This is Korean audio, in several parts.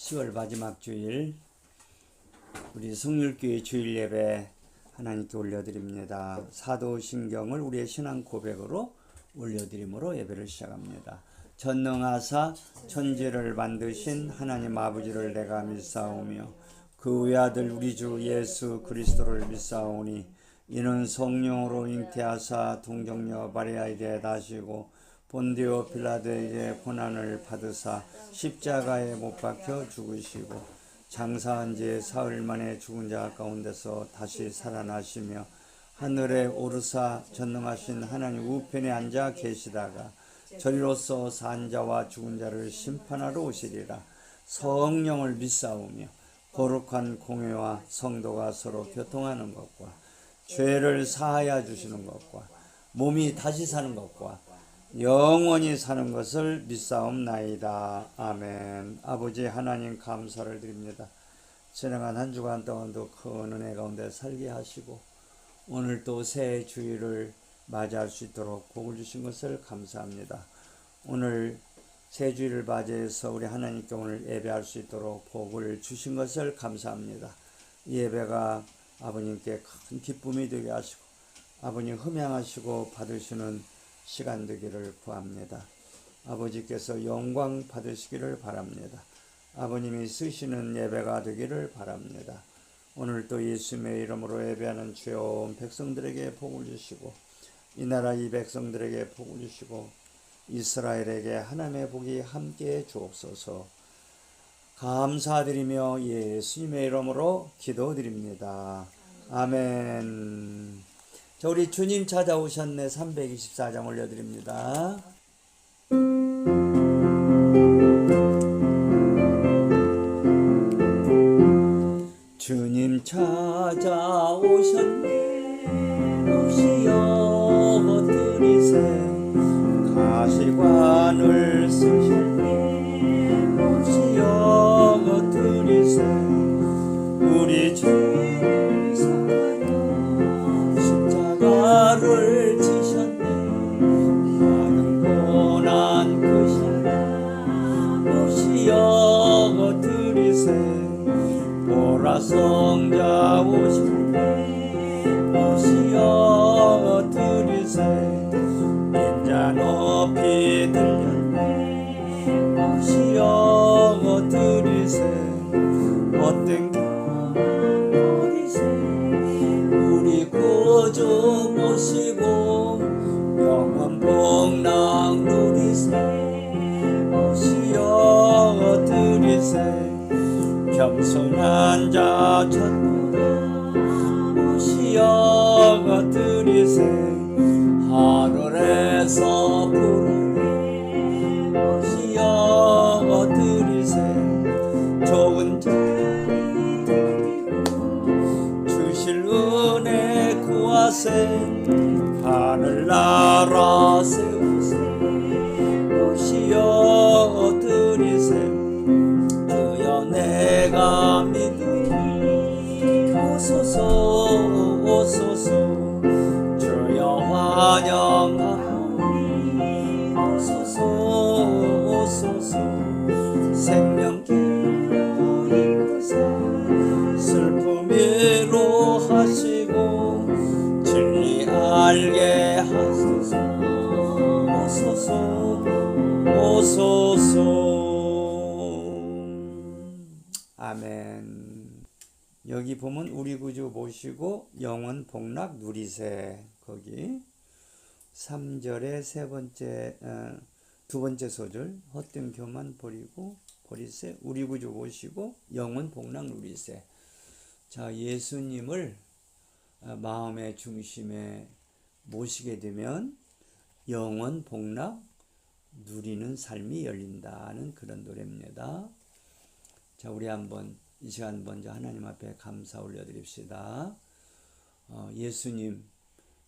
10월 마지막 주일 우리 성률교회 주일 예배 하나님께 올려드립니다. 사도신경을 우리의 신앙 고백으로 올려드림으로 예배를 시작합니다. 전능하사 천지를 만드신 하나님 아버지를 내가 믿사오며 그 외아들 우리 주 예수 그리스도를 믿사오니 이는 성령으로 잉태하사 동정녀 마리아에게 나시고 본디오 빌라도에게 고난을 받으사 십자가에 못 박혀 죽으시고 장사한 지 사흘 만에 죽은 자 가운데서 다시 살아나시며 하늘에 오르사 전능하신 하나님 우편에 앉아 계시다가 저리로서 산 자와 죽은 자를 심판하러 오시리라. 성령을 믿사오며 거룩한 공회와 성도가 서로 교통하는 것과 죄를 사하여 주시는 것과 몸이 다시 사는 것과 영원히 사는 것을 믿사옵나이다. 아멘. 아버지 하나님 감사를 드립니다. 지나간 한 주간 동안도 큰 은혜 가운데 살게 하시고 오늘 또 새 주일을 맞이할 수 있도록 복을 주신 것을 감사합니다. 오늘 새 주일을 맞이해서 우리 하나님께 오늘 예배할 수 있도록 복을 주신 것을 감사합니다. 이 예배가 아버님께 큰 기쁨이 되게 하시고 아버님 흠양하시고 받으시는 시간 되기를 구합니다. 아버지께서 영광 받으시기를 바랍니다. 아버님이 쓰시는 예배가 되기를 바랍니다. 오늘 또 예수님의 이름으로 예배하는 주여 온 백성들에게 복을 주시고 이 나라 이 백성들에게 복을 주시고 이스라엘에게 하나님의 복이 함께 주옵소서. 감사드리며 예수님의 이름으로 기도드립니다. 아멘. 자, 우리 주님 찾아오셨네 324장 올려드립니다. 주님 찾아오셨네 오시어 드리세 가시관을 쓰셨네 오시어 드리세 우리 죄를 사하여 십자가를 지셨네 많은 고난 크시나 오시어 드리세 보라 성자 오셨네 오시어 드리세 인자 높이 들렸네 오시어 드리세 어떤 버리세 우리 구주 모시고 영원 복락 누리세 오시어 드리세 겸손한 자 전부다 오시어 드리세 하늘에서 부르네 오시어 드리세 좋은 자리 드리고 주실 은혜 구하세 하늘나라 세우세 오시어 드리세 내가 믿으니 오소서 오소서 주여 환영하오니 오소서 오소서 생명길로 이끄사 슬픔 위로하시고 진리 알게 하소서 오소서 오소서. 아멘. 여기 보면 우리 구주 모시고 영원 복락 누리세. 거기 3절의 두 번째 소절 헛된 교만 버리고 버리세 우리 구주 모시고 영원 복락 누리세. 자, 예수님을 마음의 중심에 모시게 되면 영원 복락 누리는 삶이 열린다는 그런 노래입니다. 자, 우리 한번 이 시간 먼저 하나님 앞에 감사 올려드립시다. 예수님,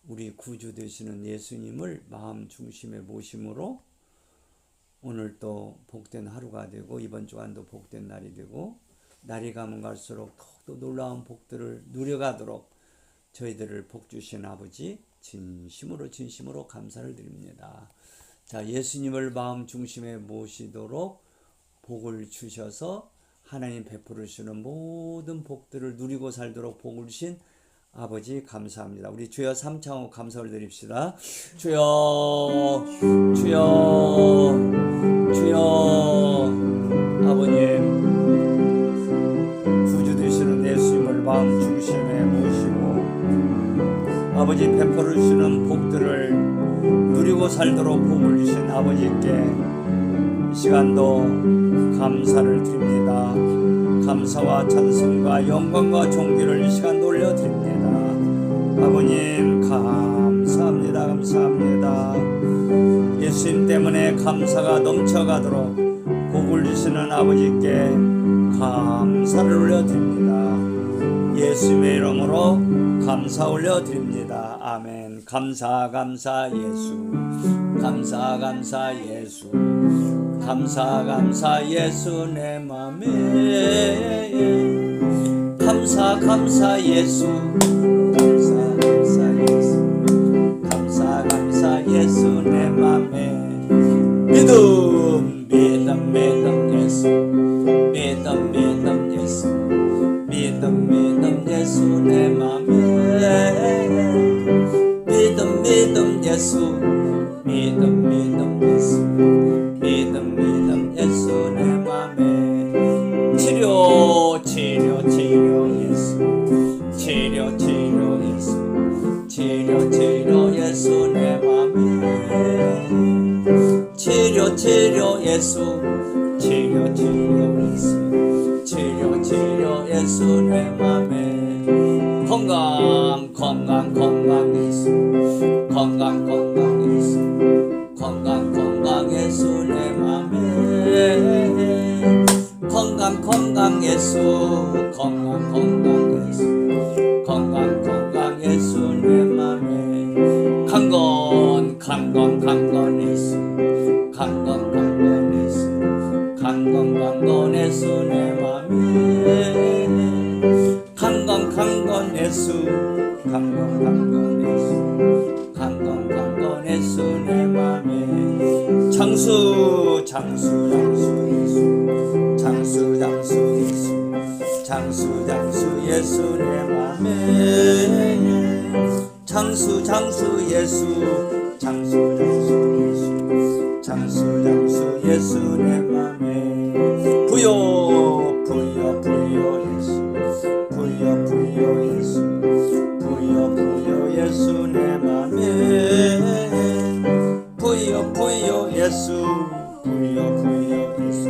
우리 구주 되시는 예수님을 마음 중심에 모심으로 오늘 또 복된 하루가 되고 이번 주간도 복된 날이 되고 날이 가면 갈수록 더욱더 놀라운 복들을 누려가도록 저희들을 복주신 아버지 진심으로 감사를 드립니다. 자, 예수님을 마음 중심에 모시도록 복을 주셔서 하나님 베풀어 주시는 모든 복들을 누리고 살도록 복을 주신 아버지 감사합니다. 우리 주여 3창호 감사를 드립시다. 주여 주여 주여 아버님 구주 되시는 예수님을 마음 중심에 모시고 아버지 베풀어 주시는 복들을 누리고 살도록 복을 주신 아버지께 이 시간도 감사를 드립니다. 감사와 찬송과 영광과 존귀를 이 시간 올려드립니다. 아버님 감사합니다. 감사합니다. 예수님 때문에 감사가 넘쳐가도록 복을 주시는 아버지께 감사를 올려드립니다. 예수님의 이름으로 감사 올려드립니다. 아멘. 감사 감사 예수, 감사 감사 예수, 감사 감사 예수 내 맘에 감사 감사 예수, 감사 감사 예수, 감사 감사 예수 내 맘에 믿음 믿음 믿음 예수, 믿음 믿음 예수, 믿음 믿음 예수 내 맘에 믿음 믿음 예수, 믿음 믿음 예수, 믿음 믿음 예수 내 맘에 치료 치료 치료 예수, 치료 치료 예수, 치료 치료 예수 내 맘에 치료 치료 예수, 치료 치료 예수, 치료 치료 예수 내 맘에 건강 건강 건강 예수, 건강 건강 예수, 건강 건강 예수 내 맘에 건강 건강 예수, 건강 건강 예수, 건강 건강 예수 내 맘에 강건 강건 강건 예수, 강건 강건 예수, 강건 강건 예수 내 맘에 강건 강건 예수, 강건 강건 예수, 강건 강건 예수 내 맘에 장수 장수 장수 예수, 장수 장수 예수, 장수 장수 예수 내 맘에 장수 장수 예수, 장수 장수 예수, 장수 장수 예수 내 맘에 부여 부여 부여 예수, 부여 부여 예수, 부여 부여 예수 내 맘에 부여 부여 예수, 부여 부여 예수,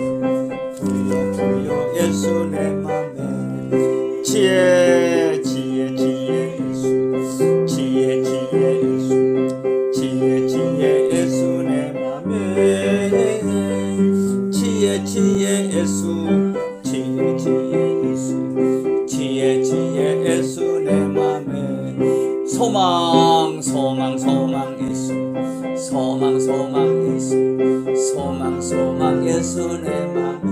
부여 부여 예수 내 맘에 지혜 지혜 지혜 예수, 지혜 지혜 예수, 지혜 지혜 예수 내 맘에 지혜 지혜 예수, 지혜 지혜 예수, 지혜 지혜 예수 내 맘에 소망 소망 소망 예수, 소망 소망 예수, 소망 소망 예수 내 맘에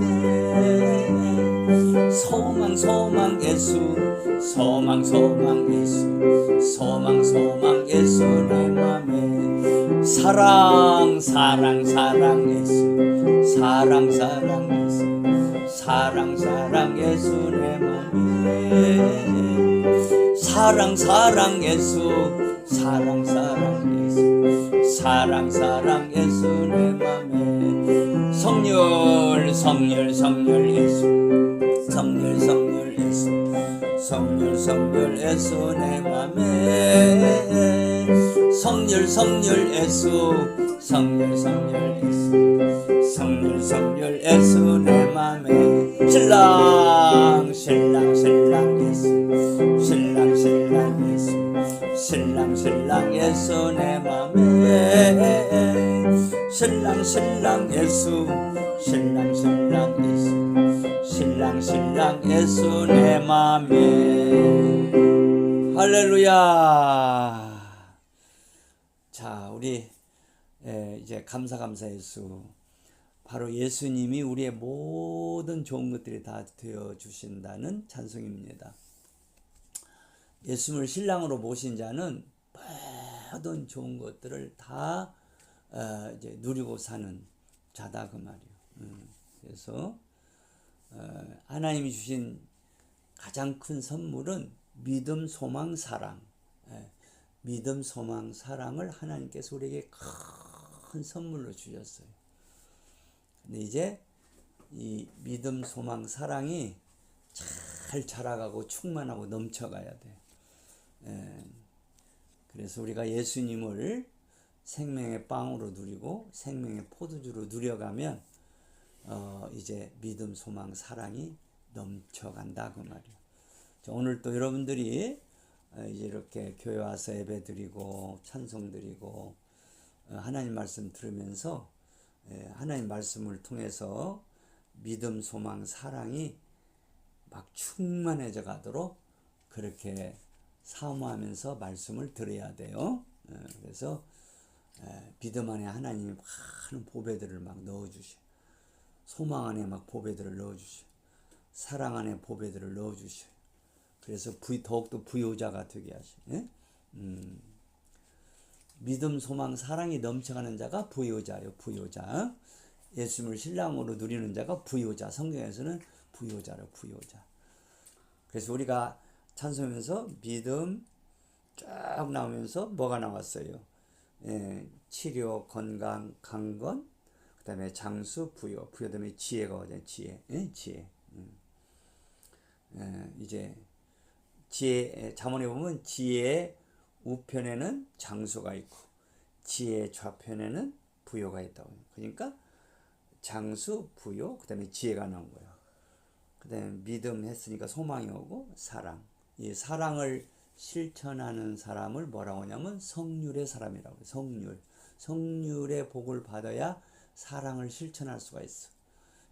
소망 소망 예수, 소망 소망 예수, 소망 소망 예수 내 맘에 사랑 사랑 사랑 예수, 사랑 사랑 예수, 사랑 사랑 예수 내 맘에 사랑 사랑 예수, 사랑 사랑 예수, 사랑 사랑 예수 내 맘에 성률 성률 성률 예수, 성률 성률 예수, 성률 성률 예수 내 맘에 성률 성률 예수, 성률 성률 예수, 성률 성률 예수 내 맘에 신랑 신랑 신랑 예수, 신랑 신랑 예수, 신랑 신랑 예수 내 맘에 신랑 신랑 예수, 신랑 신랑 예수, 신랑 신랑 예수 내 맘에 할렐루야. 자, 우리 이제 감사 예수, 바로 예수님이 우리의 모든 좋은 것들이 다 되어 주신다는 찬송입니다. 예수님을 신랑으로 모신 자는 모든 좋은 것들을 다 이제 누리고 사는 자다 그 말이에요. 그래서 하나님이 주신 가장 큰 선물은 믿음, 소망, 사랑. 믿음, 소망, 사랑을 하나님께서 우리에게 큰 선물로 주셨어요. 근데 이제 이 믿음, 소망, 사랑이 잘 자라가고 충만하고 넘쳐가야 돼. 그래서 우리가 예수님을 생명의 빵으로 누리고 생명의 포도주로 누려가면 이제 믿음, 소망, 사랑이 넘쳐간다 그 말이에요. 오늘 또 여러분들이 이제 이렇게 교회 와서 예배 드리고 찬송 드리고 하나님 말씀 들으면서 하나님 말씀을 통해서 믿음, 소망, 사랑이 막 충만해져 가도록 그렇게 사모하면서 말씀을 들어야 돼요. 그래서 믿음 안에 하나님이 많은 보배들을 막 넣어주셔. 소망 안에 막 보배들을 넣어주셔. 사랑 안에 보배들을 넣어주셔. 그래서 더욱더 부요자가 되게 하셔. 믿음, 소망, 사랑이 넘쳐가는 자가 부요자예요. 부요자. 예수님을 신랑으로 누리는 자가 부요자. 성경에서는 부요자로 부요자. 그래서 우리가 찬송하면서 믿음 쭉 나오면서 뭐가 나왔어요? 치료, 건강, 강건, 그 다음에 장수, 부요. 부요 다음에 지혜가 오잖아요. 지혜. 지혜. 이제 지혜, 잠언에 보면 지혜의 우편에는 장수가 있고 지혜의 좌편에는 부요가 있다고. 그러니까 장수, 부요, 그 다음에 지혜가 나온 거예요. 그 다음에 믿음 했으니까 소망이 오고 사랑. 이 사랑을 실천하는 사람을 뭐라고 하냐면 성률의 사람이라고 해요. 성률. 성률의 복을 받아야 사랑을 실천할 수가 있어.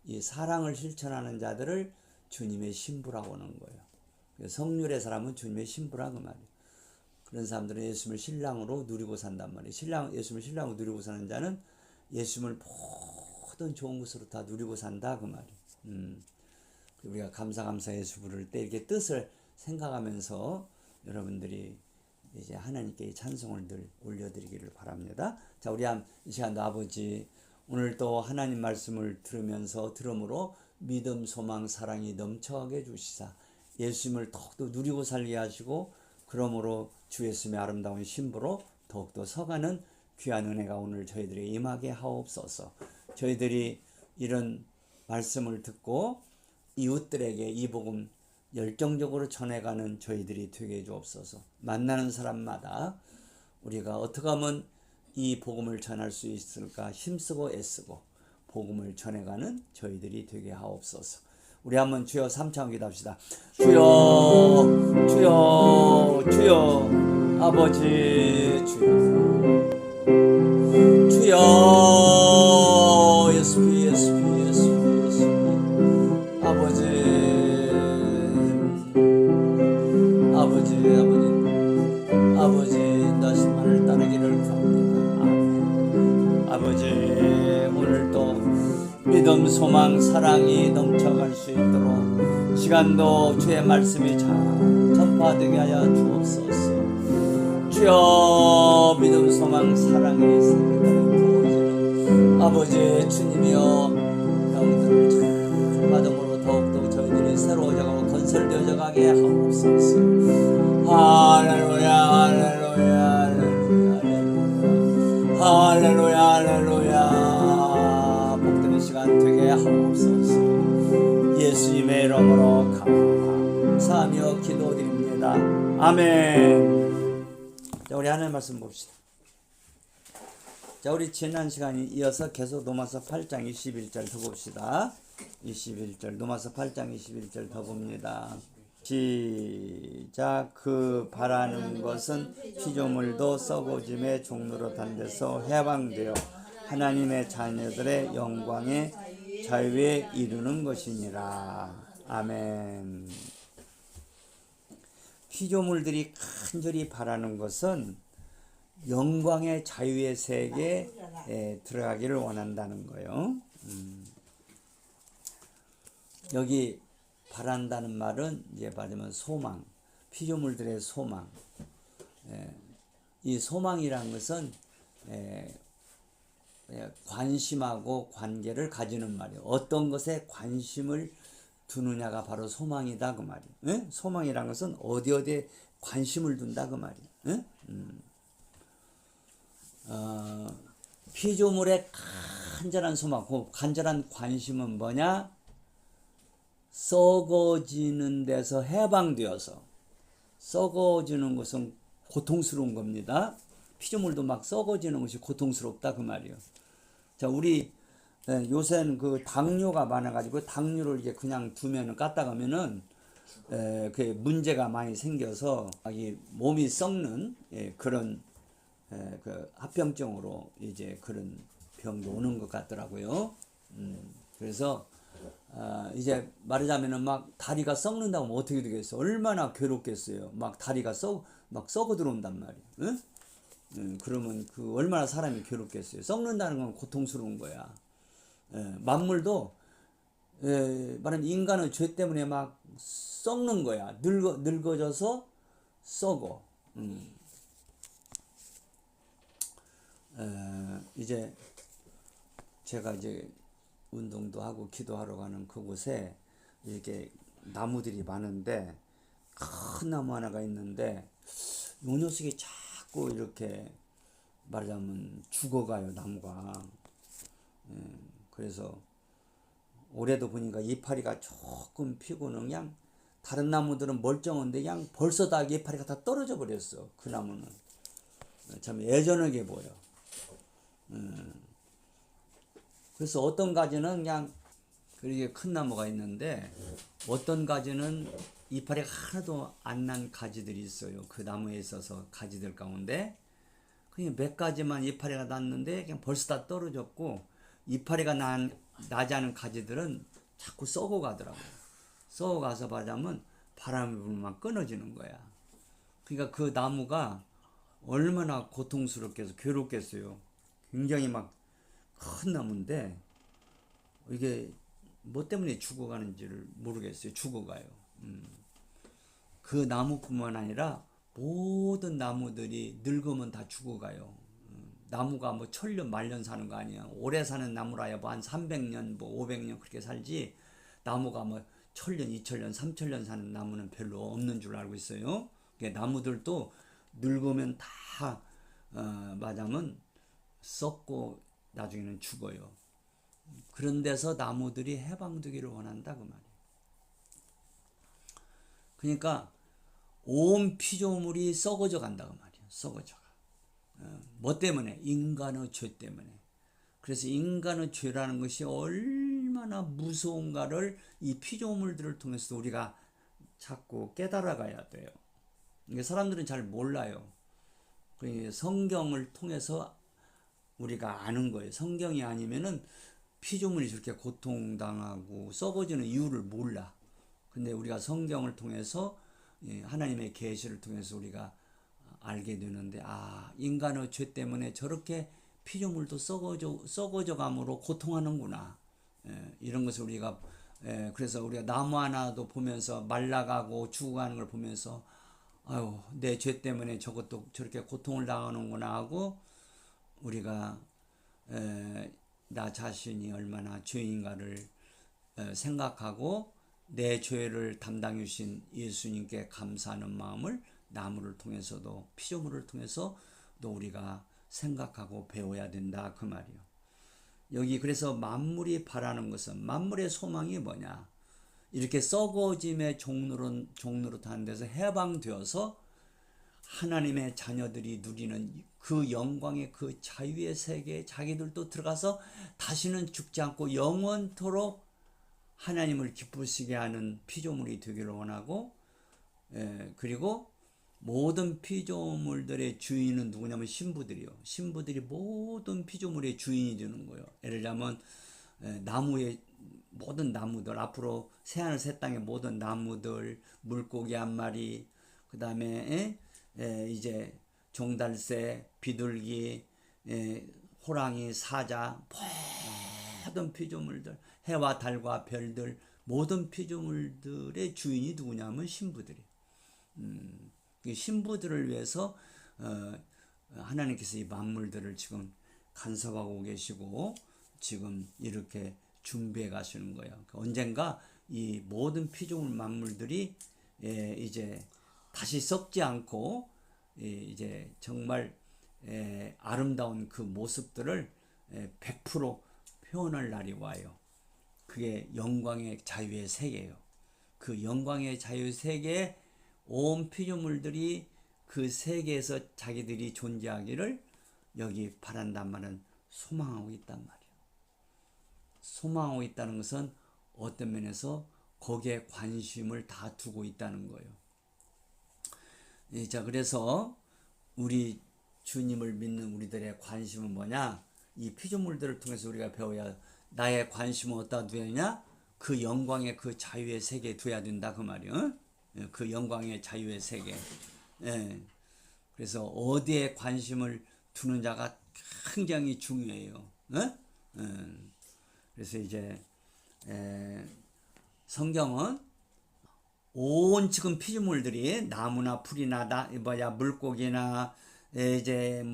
이 사랑을 실천하는 자들을 주님의 신부라고 하는 거예요. 성률의 사람은 주님의 신부라 그 말이에요. 그런 사람들은 예수님을 신랑으로 누리고 산단 말이에요. 예수님을 신랑으로 누리고 사는 자는 예수님을 모든 좋은 것으로 다 누리고 산다 그 말이에요. 우리가 감사 예수 부를 때 이렇게 뜻을 생각하면서 여러분들이 이제 하나님께 찬송을 늘 올려드리기를 바랍니다. 자, 우리 이 시간도 아버지 오늘 또 하나님 말씀을 들음으로 믿음, 소망, 사랑이 넘쳐가게 해주시사 예수님을 더욱더 누리고 살게 하시고 그러므로 주 예수님의 아름다운 신부로 더욱더 서가는 귀한 은혜가 오늘 저희들에게 임하게 하옵소서. 저희들이 이런 말씀을 듣고 이웃들에게 이 복음 열정적으로 전해가는 저희들이 되게 해주옵소서. 만나는 사람마다 우리가 어떻게 하면 이 복음을 전할 수 있을까 힘쓰고 애쓰고 복음을 전해가는 저희들이 되게 하옵소서. 우리 한번 주여 삼창 기도합시다. 주여 주여 주여 아버지 주여 예수 아버지 너신 말을 따르기를 구합니다. 아멘. 아버지 오늘도 믿음, 소망, 사랑이 넘쳐갈 수 있도록 시간도 주의 말씀이 잘 전파되게 하여 주옵소서. 주여 믿음, 소망, 사랑이 부어지는 아버지 주님이여 영들을 잘 받음으로 더욱더 저희들이 새로워져가고 건설되어져 가게 하옵소서. 할렐루야 할렐루야 할렐루야 할렐루야 할렐루야 복되는 시간 되게 하옵소서. 예수님의 이름으로 감사하며 기도드립니다. 아멘. 자, 우리 하나님 말씀 봅시다. 자, 우리 지난 시간에 이어서 계속 로마서 8장 21절 더 봅시다. 21절 로마서 8장 21절 더 봅니다. 시작. 그 바라는 것은 피조물도 썩어짐의 종로로 단데서 해방되어 하나님의 자녀들의 영광의 자유에 이르는 것이니라. 아멘. 피조물들이 간절히 바라는 것은 영광의 자유의 세계에 들어가기를 원한다는 거예요. 여기 바란다는 말은 이제 말하자면 소망, 피조물들의 소망. 이 소망이란 것은 관심하고 관계를 가지는 말이에요. 어떤 것에 관심을 두느냐가 바로 소망이다 그 말이에요. 예? 소망이란 것은 어디에 관심을 둔다 그 말이에요. 예? 피조물의 간절한 소망, 그 간절한 관심은 뭐냐? 썩어지는 데서 해방되어서, 썩어지는 것은 고통스러운 겁니다. 피조물도 막 썩어지는 것이 고통스럽다 그 말이에요. 자, 우리 요새는 그 당뇨가 많아가지고 당뇨를 이제 그냥 두면은 까딱하면은 그 문제가 많이 생겨서 이 몸이 썩는 그런 그 합병증으로 이제 그런 병도 오는 것 같더라고요. 그래서 이제 말하자면은 막 다리가 썩는다고 하면 어떻게 되겠어? 얼마나 괴롭겠어요. 막 다리가 막 썩어 들어온단 말이에요. 응? 그러면 그 얼마나 사람이 괴롭겠어요. 썩는다는 건 고통스러운 거야. 만물도 말하면 인간의 죄 때문에 막 썩는 거야. 늙어져서 썩어. 이제 제가 이제 운동도 하고 기도하러 가는 그곳에 이렇게 나무들이 많은데 큰 나무 하나가 있는데 요 녀석이 자꾸 이렇게 말하자면 죽어가요 나무가. 그래서 올해도 보니까 이파리가 조금 피고는 그냥 다른 나무들은 멀쩡한데 그냥 벌써 다 이파리가 다 떨어져 버렸어. 그 나무는 참 예전하게 보여. 그래서 어떤 가지는 그냥 그렇게 큰 나무가 있는데 어떤 가지는 이파리가 하나도 안 난 가지들이 있어요. 그 나무에 있어서 가지들 가운데 그냥 몇 가지만 이파리가 났는데 그냥 벌써 다 떨어졌고 이파리가 나지 않은 가지들은 자꾸 썩어가더라고요. 썩어가서 말하자면 바람이 불면 끊어지는 거야. 그러니까 그 나무가 얼마나 고통스럽겠어, 괴롭겠어요. 굉장히 막 큰 나무인데 이게 뭐 때문에 죽어가는지를 모르겠어요. 죽어가요. 그 나무뿐만 아니라 모든 나무들이 늙으면 다 죽어가요. 나무가 뭐 천년 만년 사는 거 아니야. 오래 사는 나무라야 뭐 한 300년 뭐 500년 그렇게 살지. 나무가 뭐 천년 2000년 3000년 사는 나무는 별로 없는 줄 알고 있어요. 나무들도 늙으면 다 말하자면 썩고 나중에는 죽어요. 그런 데서 나무들이 해방되기를 원한다 그 말이에요. 그러니까 온 피조물이 썩어져 간다고 말이에요. 썩어져가. 뭐 때문에? 인간의 죄 때문에. 그래서 인간의 죄라는 것이 얼마나 무서운가를 이 피조물들을 통해서 우리가 자꾸 깨달아가야 돼요. 이게 사람들은 잘 몰라요. 성경을 통해서 우리가 아는 거예요. 성경이 아니면은 피조물이 저렇게 고통당하고 썩어지는 이유를 몰라. 근데 우리가 성경을 통해서 하나님의 계시를 통해서 우리가 알게 되는데 인간의 죄 때문에 저렇게 피조물도 썩어져 감으로 고통하는구나. 이런 것을 우리가 그래서 우리가 나무 하나도 보면서 말라가고 죽어가는 걸 보면서 아유 내 죄 때문에 저것도 저렇게 고통을 당하는구나 하고 우리가 나 자신이 얼마나 죄인가를 생각하고 내 죄를 담당해 주신 예수님께 감사하는 마음을 나무를 통해서도 피조물을 통해서 또 우리가 생각하고 배워야 된다 그 말이요. 여기 그래서 만물이 바라는 것은 만물의 소망이 뭐냐? 이렇게 썩어짐의 종로로 타는 데서 해방되어서 하나님의 자녀들이 누리는 그 영광의 그 자유의 세계에 자기들도 들어가서 다시는 죽지 않고 영원토록 하나님을 기쁘시게 하는 피조물이 되기를 원하고 그리고 모든 피조물들의 주인은 누구냐면 신부들이요. 신부들이 모든 피조물의 주인이 되는 거예요. 예를 들자면 나무의 모든 나무들 앞으로 새하늘 새 땅의 모든 나무들 물고기 한 마리 그 다음에 이제 종달새 비둘기 호랑이 사자 모든 피조물들 해와 달과 별들 모든 피조물들의 주인이 누구냐면 신부들이 신부들을 위해서 하나님께서 이 만물들을 지금 간섭하고 계시고 지금 이렇게 준비해 가시는 거예요. 언젠가 이 모든 피조물 만물들이 이제 다시 썩지 않고 이제 정말 아름다운 그 모습들을 100% 표현할 날이 와요. 그게 영광의 자유의 세계예요. 그 영광의 자유 세계에 온 피조물들이 그 세계에서 자기들이 존재하기를 여기 바란단 말은 소망하고 있단 말이에요. 소망하고 있다는 것은 어떤 면에서 거기에 관심을 다 두고 있다는 거예요. 자, 그래서 우리 주님을 믿는 우리들의 관심은 뭐냐? 이 피조물들을 통해서 우리가 배워야 나의 관심은 어디다 두어야 되냐? 그 영광의 그 자유의 세계에 두어야 된다 그 말이요. 그 영광의 자유의 세계. 그래서 어디에 관심을 두는 자가 굉장히 중요해요. 그래서 이제 성경은 온 지금 피조물들이 나무나 풀이나 물고기나 이제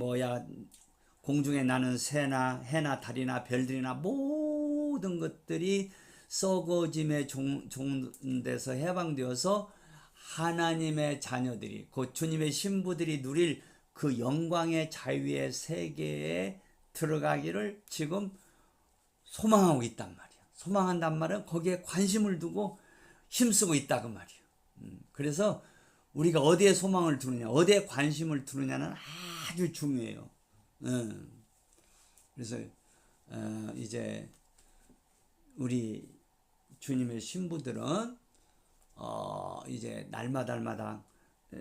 공중에 나는 새나 해나 달이나 별들이나 모든 것들이 썩어짐에 종돼서 해방되어서 하나님의 자녀들이 곧 주님의 신부들이 누릴 그 영광의 자유의 세계에 들어가기를 지금 소망하고 있단 말이야. 소망한단 말은 거기에 관심을 두고 힘쓰고 있다 그 말이에요. 그래서 우리가 어디에 소망을 두느냐, 어디에 관심을 두느냐는 아주 중요해요. 그래서 이제 우리 주님의 신부들은 이제 날마다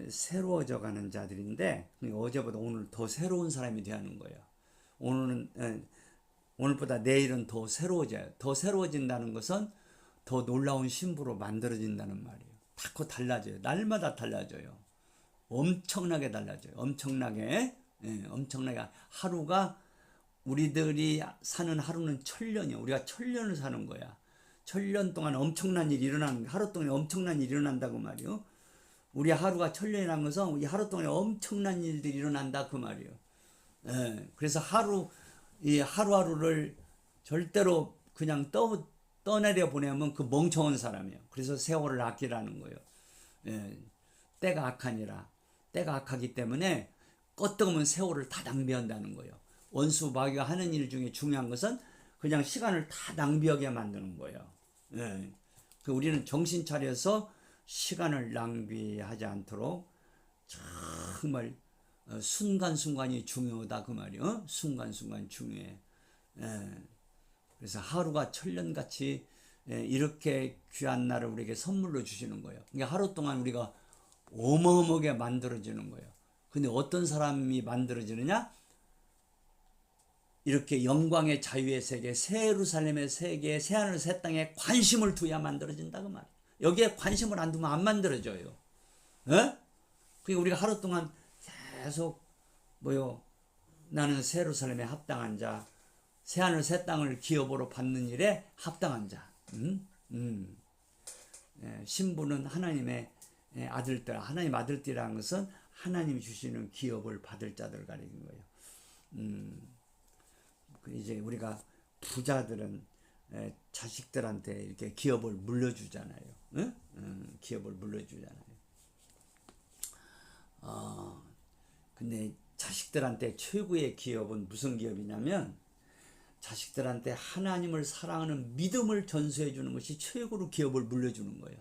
새로워져 가는 자들인데 어제보다 오늘 더 새로운 사람이 되는 거예요. 오늘보다 내일은 더 새로워져요. 더 새로워진다는 것은 더 놀라운 신부로 만들어진다는 말이에요. 다 달라져요. 날마다 달라져요. 엄청나게 달라져요. 엄청나게 하루가 우리들이 사는 하루는 천년이야. 우리가 천년을 사는 거야. 천년 동안 엄청난 일이 일어나는 거야. 하루 동안에 엄청난 일이 일어난다고 말이요. 우리 하루가 천년이라는 것은 우리 하루 동안에 엄청난 일들이 일어난다 그 말이에요. 그래서 이 하루하루를 절대로 그냥 떠내려 보내면 그 멍청한 사람이에요. 그래서 세월을 아끼라는 거예요. 때가 악하니라. 때가 악하기 때문에 껐뜨으면 세월을 다 낭비한다는 거예요. 원수 마귀가 하는 일 중에 중요한 것은 그냥 시간을 다 낭비하게 만드는 거예요. 우리는 정신 차려서 시간을 낭비하지 않도록 정말 순간순간이 중요하다 그 말이에요. 순간순간 중요해. 그래서 하루가 천년같이 이렇게 귀한 날을 우리에게 선물로 주시는 거예요. 그러니까 하루 동안 우리가 어마어마하게 만들어지는 거예요. 근데 어떤 사람이 만들어지느냐? 이렇게 영광의 자유의 세계, 새 예루살렘의 세계, 새 하늘 새 땅에 관심을 두어야 만들어진다 그 말이에요. 여기에 관심을 안 두면 안 만들어져요. 그러니까 우리가 하루 동안 계속 나는 새 예루살렘에 합당한 자, 새 하늘 새 땅을 기업으로 받는 일에 합당한 자. 신부는 하나님의 아들들, 하나님 아들들이라는 것은 하나님이 주시는 기업을 받을 자들을 가리는 거예요. 이제 우리가 부자들은 자식들한테 이렇게 기업을 물려주잖아요. 기업을 물려주잖아요. 근데 자식들한테 최고의 기업은 무슨 기업이냐면 자식들한테 하나님을 사랑하는 믿음을 전수해 주는 것이 최고로 기업을 물려주는 거예요.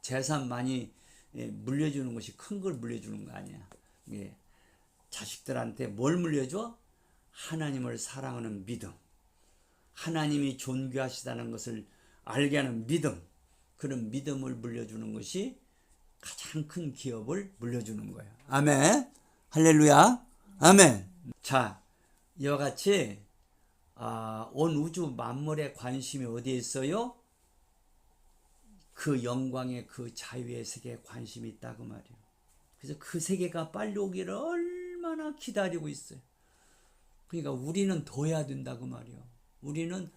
재산 많이 물려주는 것이 큰 걸 물려주는 거 아니야. 자식들한테 뭘 물려줘? 하나님을 사랑하는 믿음, 하나님이 존귀하시다는 것을 알게 하는 믿음, 그런 믿음을 물려주는 것이 가장 큰 기업을 물려주는 거예요. 아멘. 할렐루야. 아멘. 자, 이와 같이 온 우주 만물의 관심이 어디에 있어요? 그 영광의 그 자유의 세계에 관심이 있다고 말이에요. 그래서 그 세계가 빨리 오기를 얼마나 기다리고 있어요. 그러니까 우리는 더 해야 된다고 말이에요. 우리는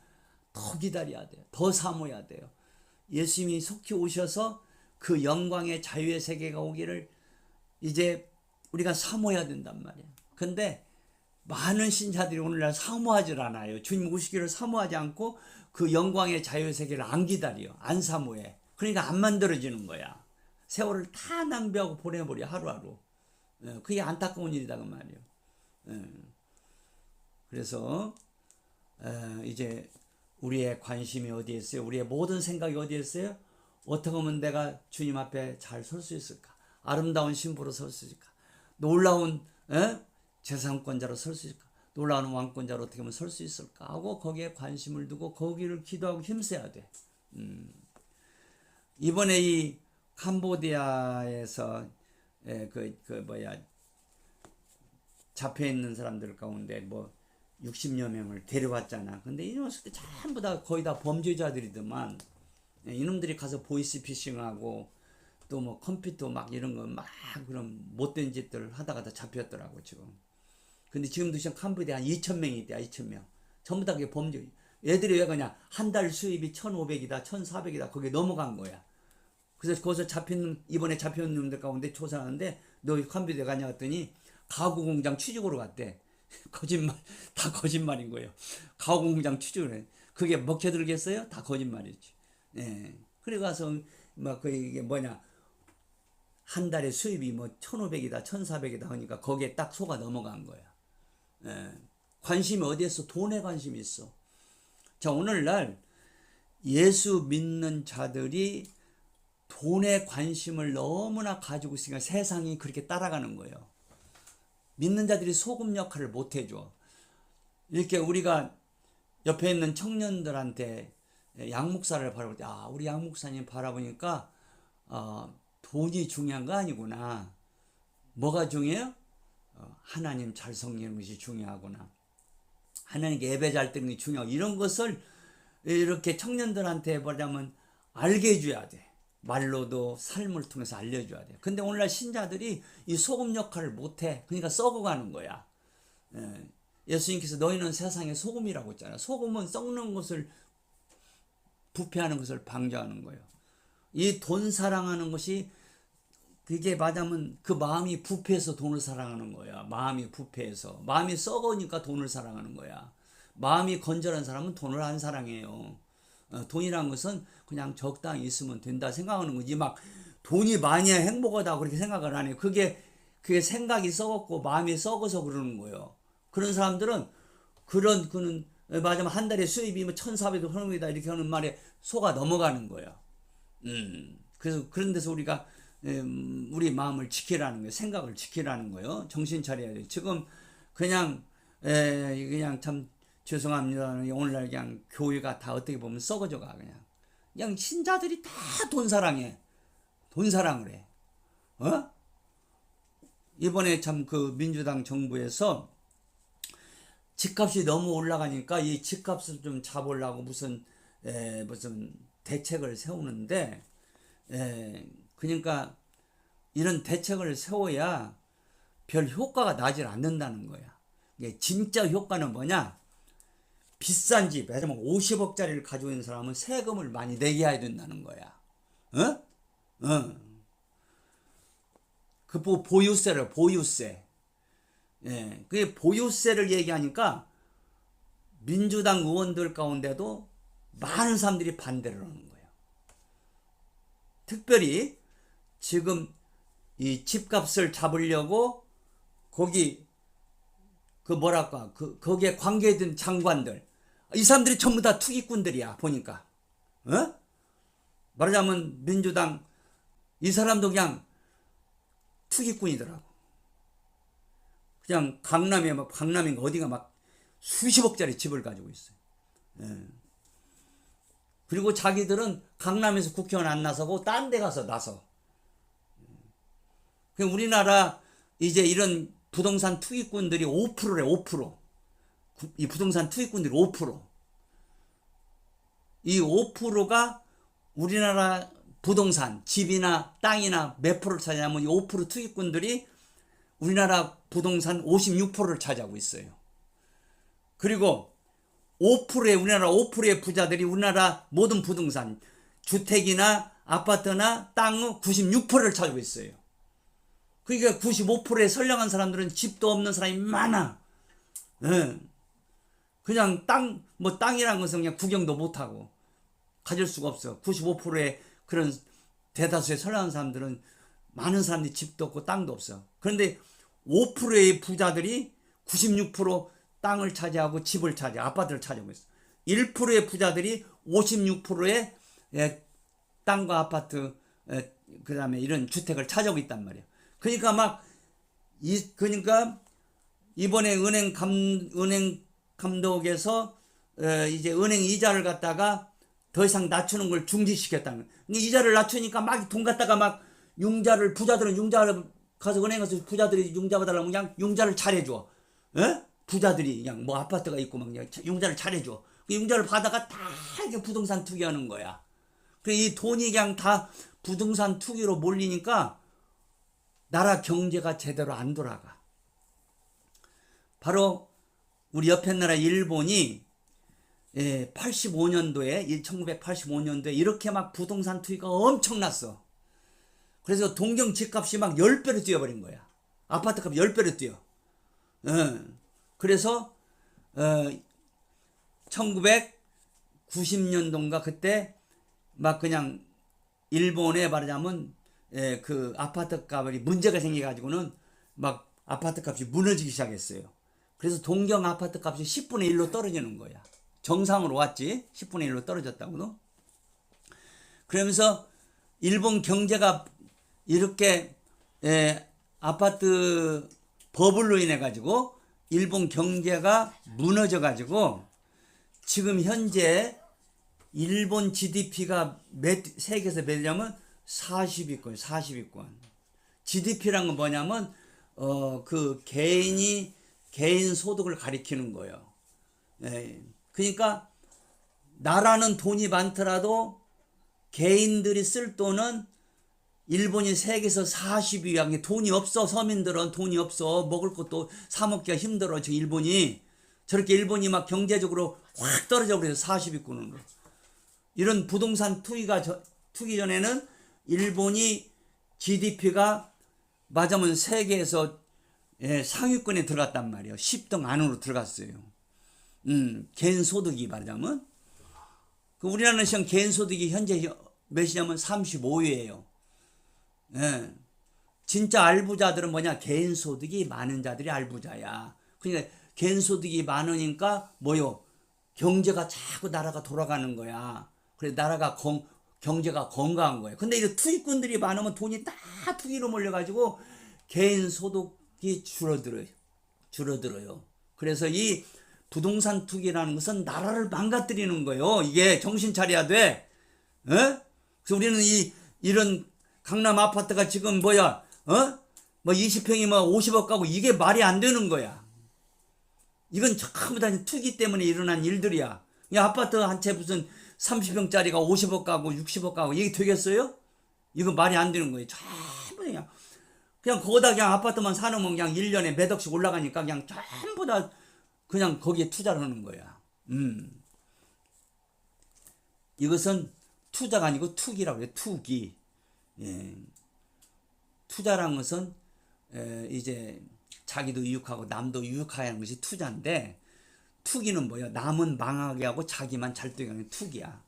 더 기다려야 돼요. 더 사모해야 돼요. 예수님이 속히 오셔서 그 영광의 자유의 세계가 오기를 이제 우리가 사모해야 된단 말이에요. 근데 많은 신자들이 오늘날 사모하질 않아요. 주님 오시기를 사모하지 않고 그 영광의 자유세계를 안 기다려. 안 사모해. 그러니까 안 만들어지는 거야. 세월을 다 낭비하고 보내버려 하루하루. 그게 안타까운 일이다 그 말이에요. 그래서 이제 우리의 관심이 어디에 있어요? 우리의 모든 생각이 어디에 있어요? 어떻게 하면 내가 주님 앞에 잘 설 수 있을까? 아름다운 신부로 설 수 있을까? 놀라운 재산권자로 설 수 있을까? 놀라운 왕권자로 어떻게 하면 설 수 있을까? 하고 거기에 관심을 두고 거기를 기도하고 힘써야 돼. 이번에 이 캄보디아에서 잡혀 있는 사람들 가운데 뭐 60여 명을 데려왔잖아. 근데 이 녀석들 전부 다 거의 다 범죄자들이더만. 이놈들이 가서 보이스피싱하고 또 뭐 컴퓨터 막 이런 거 막 그런 못된 짓들 하다가 다 잡혔더라고 지금. 근데 지금도 지금 캄보디아 한 2,000명이 있대. 2,000명. 전부 다 그게 범죄. 얘들이 왜 그냥 한 달 수입이 1,500이다 1,400이다 거기에 넘어간 거야. 그래서 거기서 이번에 잡힌 놈들 가운데 조사하는데 너 캄보디아 가냐 했더니 가구 공장 취직으로 갔대. 거짓말. 다 거짓말인 거예요. 가구 공장 취직을 해. 그게 먹혀들겠어요? 다 거짓말이지. 그래 가서 막 이게 뭐냐 한 달에 수입이 뭐 1,500이다 1,400이다 하니까 거기에 딱 속아 넘어간 거야. 관심이 어디에서 돈에 관심이 있어. 자, 오늘날 예수 믿는 자들이 돈에 관심을 너무나 가지고 있으니까 세상이 그렇게 따라가는 거예요. 믿는 자들이 소금 역할을 못 해줘. 이렇게 우리가 옆에 있는 청년들한테 양목사를 바라볼 때, 우리 양목사님 바라보니까 돈이 중요한 거 아니구나. 뭐가 중요해요? 하나님 잘 섬기는 것이 중요하구나. 하나님께 예배 잘 드리는 게 중요하고, 이런 것을 이렇게 청년들한테 뭐냐면 알게 해줘야 돼. 말로도 삶을 통해서 알려줘야 돼. 근데 오늘날 신자들이 이 소금 역할을 못해. 그러니까 썩어가는 거야. 예수님께서 너희는 세상의 소금이라고 했잖아요. 소금은 썩는 것을 부패하는 것을 방조하는 거예요. 이 돈 사랑하는 것이 그게 맞으면 그 마음이 부패해서 돈을 사랑하는 거야. 마음이 부패해서. 마음이 썩으니까 돈을 사랑하는 거야. 마음이 건전한 사람은 돈을 안 사랑해요. 돈이란 것은 그냥 적당히 있으면 된다 생각하는 거지. 막 돈이 많이야 행복하다 그렇게 생각을 안 해요. 그게 생각이 썩었고 마음이 썩어서 그러는 거예요. 그런 사람들은 그는 맞으면 한 달에 수입이 뭐 1,400도 허용이다 이렇게 하는 말에 속아 넘어가는 거야. 그래서 그런 데서 우리가 우리 마음을 지키라는 거예요. 생각을 지키라는 거예요. 정신 차려야 돼요. 지금 그냥 참 죄송합니다. 오늘날 그냥 교회가 다 어떻게 보면 썩어져가 그냥 신자들이 다 돈 사랑해. 돈 사랑을 해. 이번에 참 그 민주당 정부에서 집값이 너무 올라가니까 이 집값을 좀 잡으려고 무슨 대책을 세우는데, 그러니까 이런 대책을 세워야 별 효과가 나질 않는다는 거야. 진짜 효과는 뭐냐? 비싼 집, 예를 들면 50억짜리를 가지고 있는 사람은 세금을 많이 내게 해야 된다는 거야. 그 보유세를, 보유세. 그게 보유세를 얘기하니까 민주당 의원들 가운데도 많은 사람들이 반대를 하는 거예요. 특별히 지금 이 집값을 잡으려고 거기 거기에 관계된 장관들, 이 사람들이 전부 다 투기꾼들이야 보니까. 말하자면 민주당 이 사람도 그냥 투기꾼이더라고. 그냥 강남인가 어디가 막 수십억짜리 집을 가지고 있어요. 그리고 자기들은 강남에서 국회의원 안 나서고 딴 데 가서 나서. 우리나라 이제 이런 부동산 투기꾼들이 5%래. 5%. 이 부동산 투기꾼들이 5%. 이 5%가 우리나라 부동산, 집이나 땅이나 몇 프로를 차지하면 이 5% 투기꾼들이 우리나라 부동산 56%를 차지하고 있어요. 그리고 5%의 우리나라 5%의 부자들이 우리나라 모든 부동산, 주택이나 아파트나 땅의 96%를 차지하고 있어요. 그러니까 95%의 선량한 사람들은 집도 없는 사람이 많아. 예. 그냥 땅이란 것은 그냥 구경도 못하고 가질 수가 없어. 95%의 그런 대다수의 선량한 사람들은 많은 사람들이 집도 없고 땅도 없어. 그런데 5%의 부자들이 96% 땅을 차지하고 집을 차지하고 아파트를 차지하고 있어. 1%의 부자들이 56%의 땅과 아파트, 그 다음에 이런 주택을 차지하고 있단 말이야. 그러니까 이번에 은행 감독에서 이제 은행 이자를 갖다가 더 이상 낮추는 걸 중지시켰다는 거야. 이자를 낮추니까 막 돈 갖다가 막 부자들은 융자를 가서 은행 가서 부자들이 융자 받으려면 그냥 융자를 잘해줘. 부자들이 그냥 뭐 아파트가 있고 막 그냥 융자를 잘해줘. 그 융자를 받아가 다 이게 부동산 투기하는 거야. 그래 이 돈이 그냥 다 부동산 투기로 몰리니까 나라 경제가 제대로 안 돌아가. 바로 우리 옆에 나라 일본이 1985년도에 이렇게 막 부동산 투기가 엄청났어. 그래서 동경 집값이 막 10배로 뛰어버린 거야. 아파트 값이 10배로 뛰어. 그래서 1990년도인가 그때 막 그냥 일본에 말하자면 그 아파트 값이 문제가 생겨가지고는 막 아파트 값이 무너지기 시작했어요. 그래서 동경 아파트 값이 10분의 1로 떨어지는 거야. 정상으로 왔지. 10분의 1로 떨어졌다고도. 그러면서 일본 경제가 이렇게 아파트 버블로 인해 가지고 일본 경제가 무너져 가지고 지금 현재 일본 GDP가 세계에서 몇이냐면 40위권, 40위권. GDP란 건 뭐냐면 그 개인 소득을 가리키는 거예요. 그러니까 나라는 돈이 많더라도 개인들이 쓸 돈은 일본이 세계에서 40위야. 돈이 없어. 서민들은 돈이 없어. 먹을 것도 사 먹기가 힘들어. 지금 일본이 저렇게 일본이 막 경제적으로 확 떨어져 버려서 40위권으로. 이런 부동산 투기 전에는 일본이 GDP가 맞으면 세계에서 상위권에 들어갔단 말이에요. 10등 안으로 들어갔어요. 개인 소득이 말하자면 우리나라는 지금 개인 소득이 현재 몇이냐면 35위예요. 진짜 알부자들은 뭐냐? 개인 소득이 많은 자들이 알부자야. 그러니까 개인 소득이 많으니까 뭐요? 경제가 자꾸 나라가 돌아가는 거야. 그래서 나라가 경제가 건강한 거예요. 근데 이제 투기꾼들이 많으면 돈이 다 투기로 몰려가지고 개인 소득이 줄어들어요. 그래서 이 부동산 투기라는 것은 나라를 망가뜨리는 거예요. 이게 정신 차려야 돼. 그래서 우리는 이런 강남 아파트가 지금 뭐 20평이면 50억 가고 이게 말이 안 되는 거야. 이건 전부 다 투기 때문에 일어난 일들이야. 이 아파트 한 채 무슨 30평짜리가 50억 가고 60억 가고 이게 되겠어요? 이거 말이 안 되는 거예요. 전부 그냥 거기다 그냥 아파트만 사놓으면 그냥 1년에 몇 억씩 올라가니까 그냥 전부 다 그냥 거기에 투자를 하는 거야. 이것은 투자가 아니고 투기라고 해요. 투기. 투자라는 것은 이제 자기도 유익하고 남도 유익하게 하는 것이 투자인데 투기는 뭐야? 남은 망하게 하고 자기만 잘 되게 하는 투기야.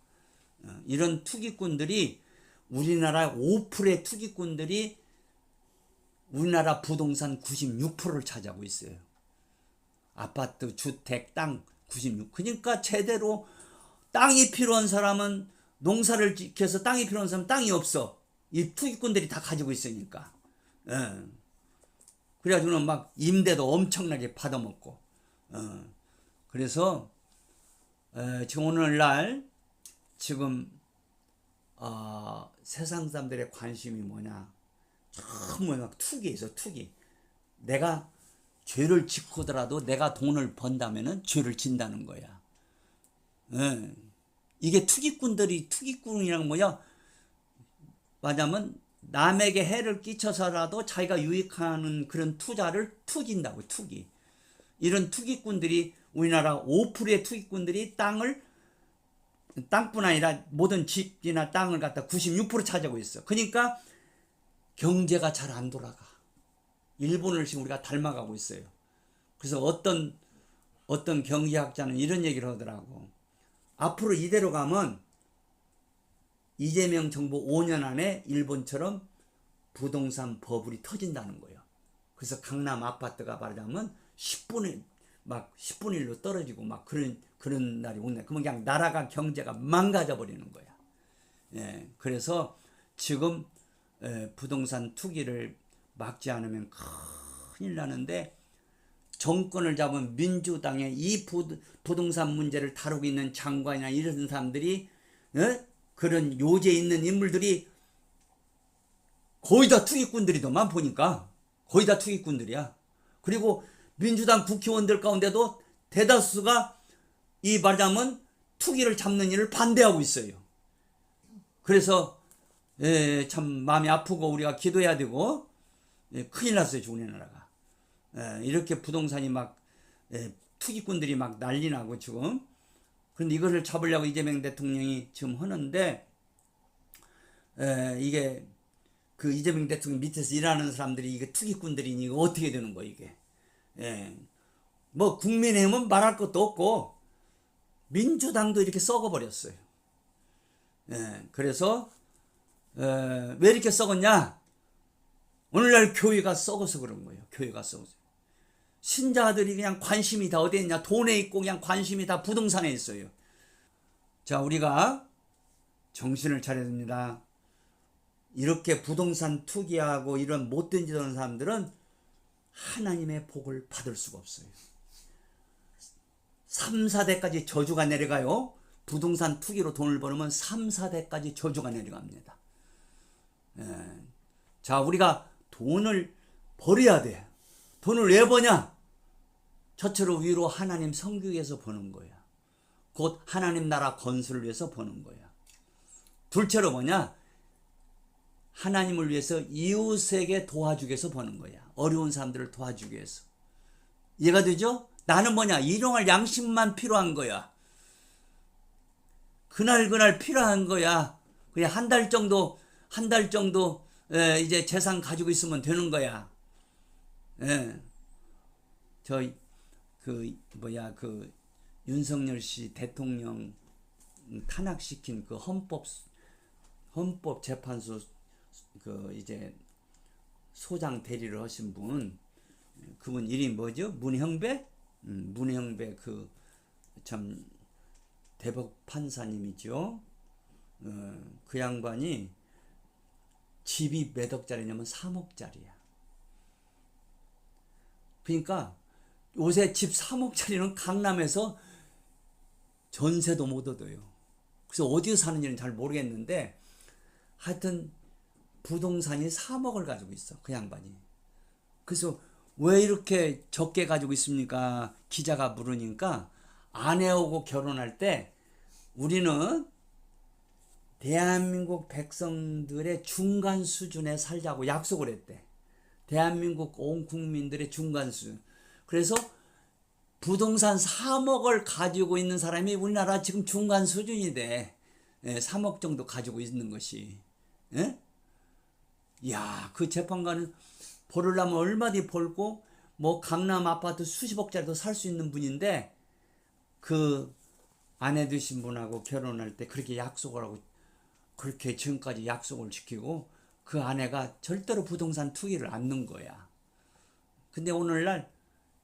이런 투기꾼들이 우리나라 5%의 투기꾼들이 우리나라 부동산 96%를 차지하고 있어요. 아파트, 주택, 땅 96. 그러니까 제대로 땅이 필요한 사람은 농사를 지켜서 땅이 필요한 사람은 땅이 없어. 이 투기꾼들이 다 가지고 있으니까. 그래가지고는 막 임대도 엄청나게 받아먹고. 그래서 지금 오늘날 지금 세상 사람들의 관심이 뭐냐? 전부 막 투기에 있어. 투기. 내가 죄를 짓고더라도 내가 돈을 번다면은 죄를 진다는 거야. 이게 투기꾼이란 뭐야? 맞으면 남에게 해를 끼쳐서라도 자기가 유익하는 그런 투자를 투기인다고. 투기. 이런 투기꾼들이 우리나라 5%의 투기꾼들이 땅뿐 아니라 모든 집이나 땅을 갖다 96% 차지하고 있어. 그러니까 경제가 잘 안 돌아가. 일본을 지금 우리가 닮아가고 있어요. 그래서 어떤 어떤 경제학자는 이런 얘기를 하더라고. 앞으로 이대로 가면 이재명 정부 5년 안에 일본처럼 부동산 버블이 터진다는 거예요. 그래서 강남 아파트가 말하자면 10분의 1로 떨어지고 막 그런 날이 온다. 그러면 그냥 나라가 경제가 망가져 버리는 거야. 예, 그래서 지금 부동산 투기를 막지 않으면 큰일 나는데, 정권을 잡은 민주당의 이 부동산 문제를 다루고 있는 장관이나 이런 사람들이, 그런 요새 있는 인물들이 거의 다 투기꾼들이더만. 보니까 거의 다 투기꾼들이야. 그리고 민주당 국회의원들 가운데도 대다수가 이 말하자면 투기를 잡는 일을 반대하고 있어요. 그래서 참 마음이 아프고 우리가 기도해야 되고, 큰일 났어요, 우리나라가. 이렇게 부동산이 막 투기꾼들이 막 난리 나고 지금. 그런데 이것을 잡으려고 이재명 대통령이 지금 하는데, 이게 그 이재명 대통령 밑에서 일하는 사람들이 이게 투기꾼들이니 이거 어떻게 되는 거야 이게. 뭐 국민의힘은 말할 것도 없고 민주당도 이렇게 썩어버렸어요. 그래서 왜 이렇게 썩었냐? 오늘날 교회가 썩어서 그런 거예요. 교회가 썩어서. 신자들이 그냥 관심이 다 어디에 있냐? 돈에 있고 그냥 관심이 다 부동산에 있어요. 자, 우리가 정신을 차려야 됩니다. 이렇게 부동산 투기하고 이런 못된 짓 하는 사람들은 하나님의 복을 받을 수가 없어요. 3, 4대까지 저주가 내려가요. 부동산 투기로 돈을 벌으면 3, 4대까지 저주가 내려갑니다. 자, 우리가 돈을 벌어야 돼. 돈을 왜 버냐? 첫째로 위로 하나님 섬기기 위해서 버는 거야. 곧 하나님 나라 건설을 위해서 버는 거야. 둘째로 뭐냐? 하나님을 위해서 이웃에게 도와주기 위해서 버는 거야. 어려운 사람들을 도와주기 위해서. 이해가 되죠? 나는 뭐냐? 일용할 양식만 필요한 거야. 그날 필요한 거야. 그냥 한 달 정도 이제 재산 가지고 있으면 되는 거야. 그 윤석열 씨 대통령 탄핵시킨 그 헌법재판소 그 이제 소장 대리를 하신 분, 그분 이름이 뭐죠? 문형배? 문형배 그 참 대법 판사님이죠. 그 양반이 집이 몇 억짜리냐면 3억짜리야. 그러니까 요새 집 3억짜리는 강남에서 전세도 못 얻어요. 그래서 어디서 사는지는 잘 모르겠는데 하여튼 부동산이 3억을 가지고 있어, 그 양반이. 그래서 왜 이렇게 적게 가지고 있습니까? 기자가 물으니까 아내하고 결혼할 때 우리는 대한민국 백성들의 중간 수준에 살자고 약속을 했대. 대한민국 온 국민들의 중간 수준. 그래서 부동산 3억을 가지고 있는 사람이 우리나라 지금 중간 수준이 돼. 3억 정도 가지고 있는 것이. 이야, 그 재판관은 벌으려면 얼마든지 벌고 뭐 강남 아파트 수십억짜리도 살 수 있는 분인데, 그 아내 되신 분하고 결혼할 때 그렇게 약속을 하고 그렇게 지금까지 약속을 지키고 그 아내가 절대로 부동산 투기를 안 넣은 거야. 근데 오늘날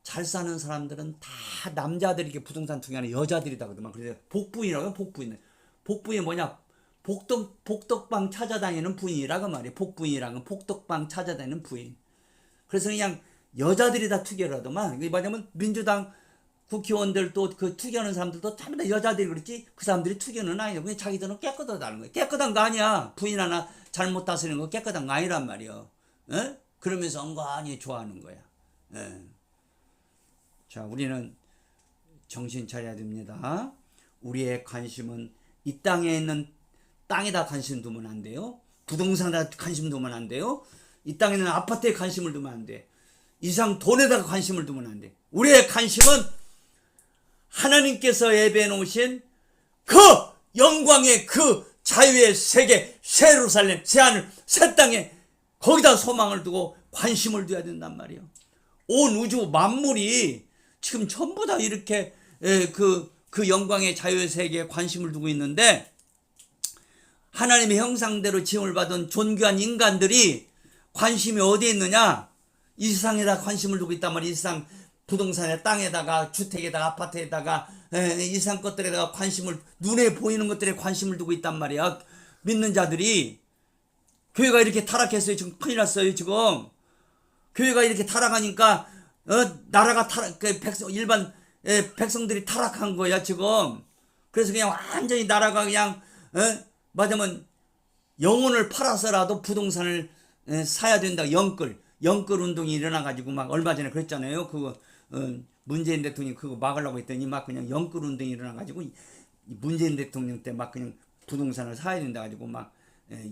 잘 사는 사람들은 다 남자들이 이렇게 부동산 투기하는 여자들이다 그러더만. 그래서 복부인이라고. 복부인이 뭐냐? 복덕방 찾아다니는 부인이라고 말이야. 복부인이라는 복덕방 찾아다니는 부인. 그래서 그냥 여자들이 다 투기를 하더만. 뭐냐면 민주당 국회의원들도 그 투기하는 사람들도 전부 다 여자들이 그렇지, 그 사람들이 투기는 아니야. 그냥 자기들은 깨끗하다는 거야. 깨끗한 거 아니야. 부인 하나 잘못 다스리는 거 깨끗한 거 아니란 말이야. 그러면서 엉간히 좋아하는 거야. 자, 우리는 정신 차려야 됩니다. 우리의 관심은 이 땅에 있는 땅에다 관심 두면 안 돼요. 부동산에다 관심 두면 안 돼요. 이 땅에 있는 아파트에 관심을 두면 안 돼. 이상 돈에다가 관심을 두면 안 돼. 우리의 관심은 하나님께서 예배해 놓으신 그 영광의 그 자유의 세계, 새 예루살렘, 새 하늘, 새 땅에 거기다 소망을 두고 관심을 둬야 된단 말이에요. 온 우주 만물이 지금 전부 다 이렇게 그 영광의 자유의 세계에 관심을 두고 있는데, 하나님의 형상대로 지음을 받은 존귀한 인간들이 관심이 어디에 있느냐? 이 세상에다 관심을 두고 있단 말이야. 이 세상 부동산에, 땅에다가, 주택에다가, 아파트에다가, 이 세상 것들에다가 관심을, 눈에 보이는 것들에 관심을 두고 있단 말이야. 믿는 자들이. 교회가 이렇게 타락했어요. 지금 큰일 났어요. 지금 교회가 이렇게 타락하니까 나라가 타락, 일반 백성들이 타락한 거야 지금. 그래서 그냥 완전히 나라가 그냥 맞으면 영혼을 팔아서라도 부동산을 사야 된다. 영끌 운동이 일어나가지고 막 얼마 전에 그랬잖아요. 그거 문재인 대통령이 그거 막으려고 했더니 막 그냥 영끌 운동이 일어나가지고 문재인 대통령 때 막 그냥 부동산을 사야 된다 가지고 막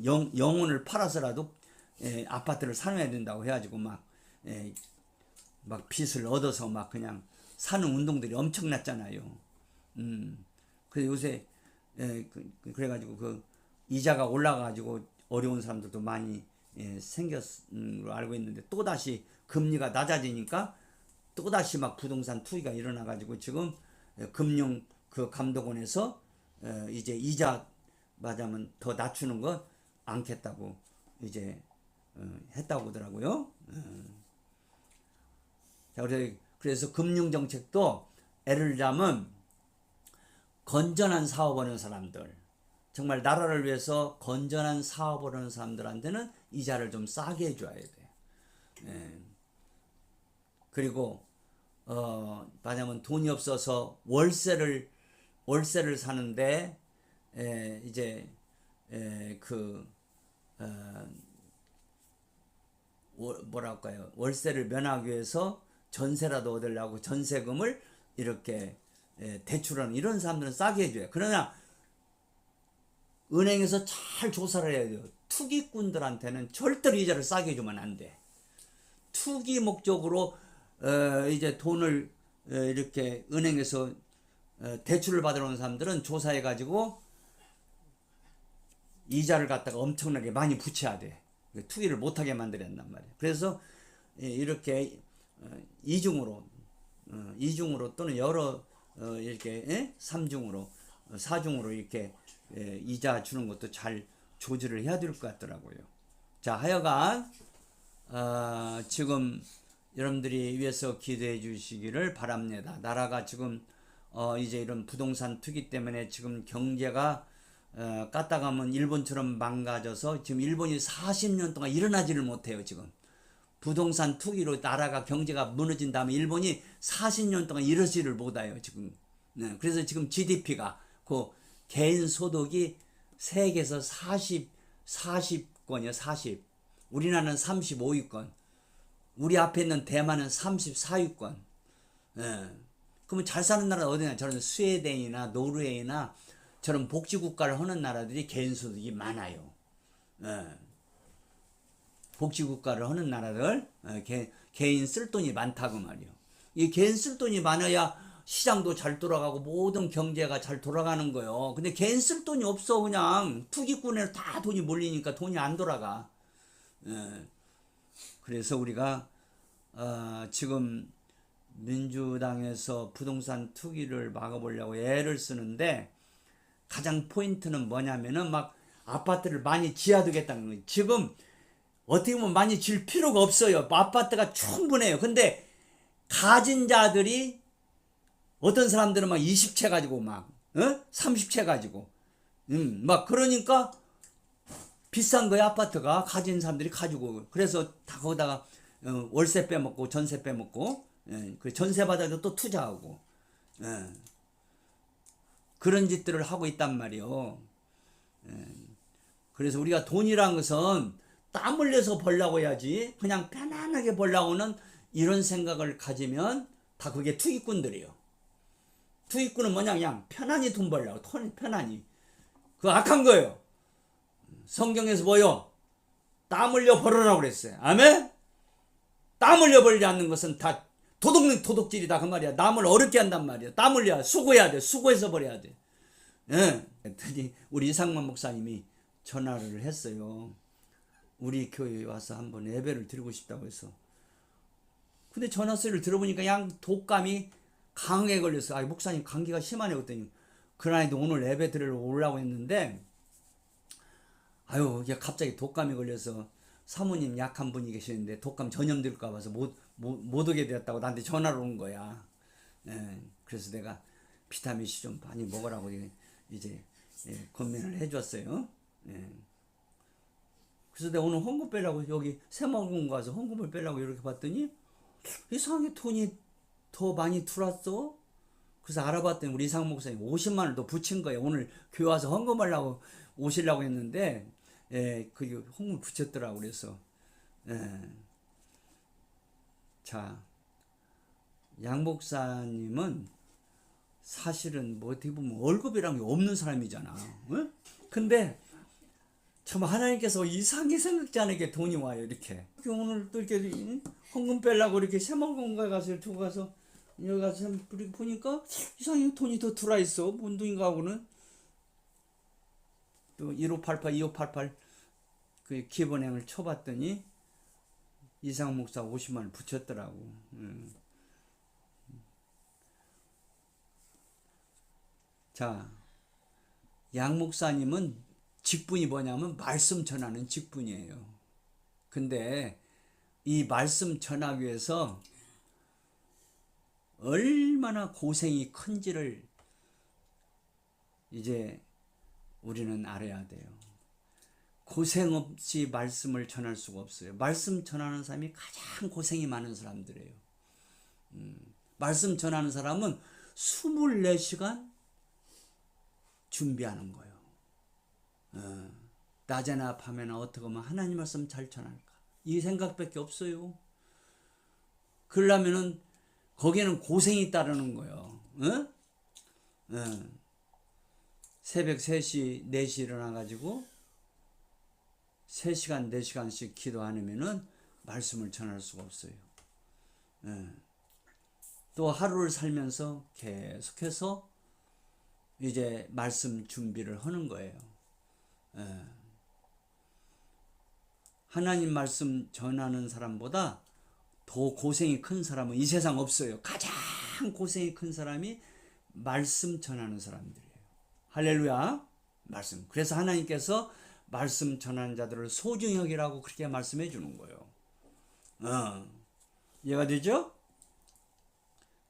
영혼을 팔아서라도 아파트를 사놔야 된다고 해가지고 막 빚을 얻어서 막 그냥 사는 운동들이 엄청났잖아요. 그래서 요새 그래가지고 그 이자가 올라가가지고 어려운 사람들도 많이 생겼는 걸 알고 있는데, 또 다시 금리가 낮아지니까 또 다시 막 부동산 투기가 일어나가지고 지금 금융 그 감독원에서 이제 이자 맞으면 더 낮추는 거 않겠다고 이제 했다고 하더라고요. 자, 그래서 금융 정책도 애를 자면 건전한 사업하는 사람들, 정말 나라를 위해서 건전한 사업을 하는 사람들한테는 이자를 좀 싸게 해줘야 돼. 그리고 만약에 돈이 없어서 월세를 사는데 이제 뭐랄까요, 월세를 면하기 위해서 전세라도 얻으려고 전세금을 이렇게 대출하는 이런 사람들은 싸게 해줘요. 그러나 은행에서 잘 조사를 해야 돼요. 투기꾼들한테는 절대로 이자를 싸게 해주면 안 돼. 투기 목적으로 이제 돈을 이렇게 은행에서 대출을 받으러 온 사람들은 조사해가지고 이자를 갖다가 엄청나게 많이 붙여야 돼. 투기를 못하게 만들었단 말이야. 그래서 이렇게 이중으로 또는 여러 이렇게 3중으로 4중으로 이렇게 이자 주는 것도 잘 조절을 해야 될 것 같더라고요. 자, 하여간 지금 여러분들이 위해서 기도해 주시기를 바랍니다. 나라가 지금 이제 이런 부동산 투기 때문에 지금 경제가 까딱하면 일본처럼 망가져서 지금 일본이 40년 동안 일어나지를 못해요. 지금 부동산 투기로 나라가 경제가 무너진 다음에 일본이 40년 동안 일어지를 못해요. 지금. 네, 그래서 지금 GDP가 그 개인 소득이 세계에서 40권이요. 40. 우리나라는 35위권. 우리 앞에 있는 대만은 34위권. 예. 그러면 잘 사는 나라 어디냐? 저런 스웨덴이나 노르웨이나 저런 복지국가를 하는 나라들이 개인 소득이 많아요. 예. 복지국가를 하는 나라들, 개인 쓸 돈이 많다고 말이요. 이 개인 쓸 돈이 많아야 시장도 잘 돌아가고 모든 경제가 잘 돌아가는 거예요. 근데 개인 쓸 돈이 없어. 그냥 투기꾼에 다 돈이 몰리니까 돈이 안 돌아가. 그래서 우리가 지금 민주당에서 부동산 투기를 막아보려고 애를 쓰는데, 가장 포인트는 뭐냐면은 막 아파트를 많이 지어두겠다는 거예요. 지금 어떻게 보면 많이 질 필요가 없어요. 아파트가 충분해요. 근데 가진 자들이 어떤 사람들은 막 20채 가지고 막 30채 가지고 막 그러니까 비싼 거야. 아파트가 가진 사람들이 가지고. 그래서 다 거기다가 월세 빼먹고 전세 빼먹고 그 전세 받아도 또 투자하고 그런 짓들을 하고 있단 말이요. 그래서 우리가 돈이란 것은 땀 흘려서 벌려고 해야지, 그냥 편안하게 벌려고는 이런 생각을 가지면 다 그게 투기꾼들이에요. 투기꾼은 뭐냐, 그냥 편안히 돈 벌려고, 편안히. 그거 악한 거예요. 성경에서 뭐요? 땀 흘려 벌으라고 그랬어요. 아멘? 땀 흘려 벌지 않는 것은 다 도둑질이다 그 말이야. 남을 어렵게 한단 말이야. 땀 흘려 수고해야 돼. 수고해서 벌어야 돼. 그랬더니 우리 이상만 목사님이 전화를 했어요. 우리 교회에 와서 한번 예배를 드리고 싶다고 해서. 근데 전화 소리를 들어보니까 그냥 독감이 감기에 걸렸어. 아, 목사님 감기가 심하네 그랬더니 그날도 오늘 예배 드리러 오려고 했는데 아유 이게 갑자기 독감이 걸려서 사모님 약한 분이 계시는데 독감 전염될까 봐서 못 오게 되었다고 나한테 전화를 온 거야. 예, 그래서 내가 비타민 C 좀 많이 먹으라고 이제 권면을 해줬어요. 예. 그래서 내가 오늘 헌금 빼려고 여기 새마을공원 가서 헌금을 빼려고 이렇게 봤더니 이상하게 돈이 더 많이 들어왔어. 그래서 알아봤더니 우리 이상 목사님 50만 원을 더 붙인 거예요. 오늘 교회 와서 헌금하려고 오시려고 했는데 그게 헌금 붙였더라고. 그래서 자, 양 목사님은 사실은 뭐 어떻게 보면 월급이란 게 없는 사람이잖아. 응? 근데 참 하나님께서 이상하게 생각지 않게 돈이 와요. 이렇게 오늘 또 이렇게 헌금 빼려고 이렇게 새마을공원에 가서 두고 가서 여기 가서 보니까 이상하게 돈이 더 들어와 있어. 뭔 돈인가 하고는 또 1588, 2588 그 기본행을 쳐봤더니 이상 목사 50만 원 붙였더라고. 자, 양 목사님은 직분이 뭐냐면 말씀 전하는 직분이에요. 근데 이 말씀 전하기 위해서 얼마나 고생이 큰지를 이제 우리는 알아야 돼요. 고생 없이 말씀을 전할 수가 없어요. 말씀 전하는 사람이 가장 고생이 많은 사람들이에요. 말씀 전하는 사람은 24시간 준비하는 거예요. 낮에나 밤에나 어떻게 하면 하나님 말씀 잘 전할까? 이 생각밖에 없어요. 그러려면은 거기에는 고생이 따르는 거예요. 새벽 3시, 4시 일어나가지고 3시간, 4시간씩 기도 안 하면은 말씀을 전할 수가 없어요. 또 하루를 살면서 계속해서 이제 말씀 준비를 하는 거예요. 하나님 말씀 전하는 사람보다 더 고생이 큰 사람은 이 세상 없어요. 가장 고생이 큰 사람이 말씀 전하는 사람들이에요. 할렐루야. 말씀. 그래서 하나님께서 말씀 전하는 자들을 소중히 여기라고 그렇게 말씀해 주는 거예요. 이해가 되죠?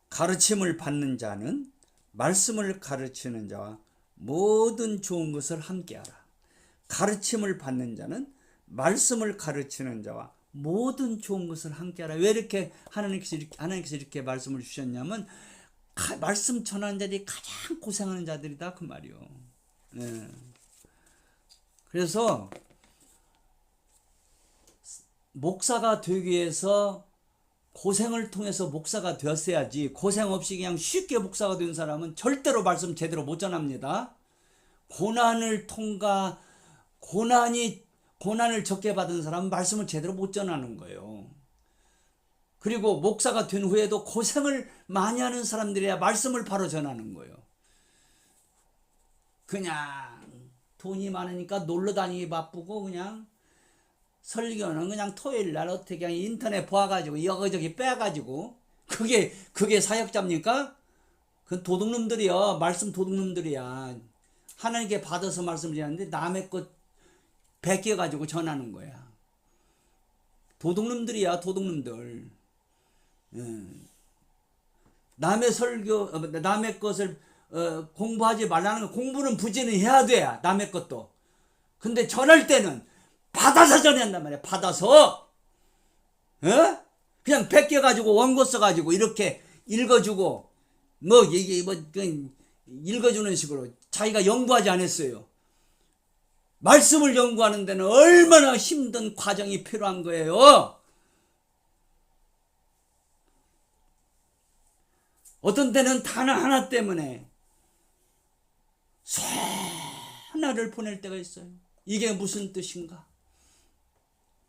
가르침을 받는 자는 말씀을 가르치는 자와 모든 좋은 것을 함께하라. 가르침을 받는 자는 말씀을 가르치는 자와 모든 좋은 것을 함께하라. 왜 이렇게 하나님께서 이렇게 말씀을 주셨냐면 말씀 전하는 자들이 가장 고생하는 자들이다 그 말이요. 그래서 목사가 되기 위해서 고생을 통해서 목사가 되었어야지 고생 없이 그냥 쉽게 목사가 된 사람은 절대로 말씀 제대로 못 전합니다. 고난을 고난을 적게 받은 사람은 말씀을 제대로 못 전하는 거예요. 그리고 목사가 된 후에도 고생을 많이 하는 사람들이야 말씀을 바로 전하는 거예요. 그냥 돈이 많으니까 놀러 다니기 바쁘고 그냥 설교는 그냥 토요일 날 어떻게 그냥 인터넷 봐가지고 여기저기 빼가지고 그게 사역자입니까? 그 도둑놈들이야. 말씀 도둑놈들이야. 하나님께 받아서 말씀을 전하는데 남의 것 베껴가지고 전하는 거야. 도둑놈들이야. 도둑놈들. 남의 설교 남의 것을 공부하지 말라는 거. 공부는 부지는 해야 돼. 남의 것도. 근데 전할 때는 받아서 전한단 말이야. 받아서 그냥 베껴가지고 원고 써가지고 이렇게 읽어주고 뭐 이게 뭐 읽어주는 식으로 자기가 연구하지 않았어요. 말씀을 연구하는 데는 얼마나 힘든 과정이 필요한 거예요. 어떤 때는 단어 하나 때문에 하나를 보낼 때가 있어요. 이게 무슨 뜻인가?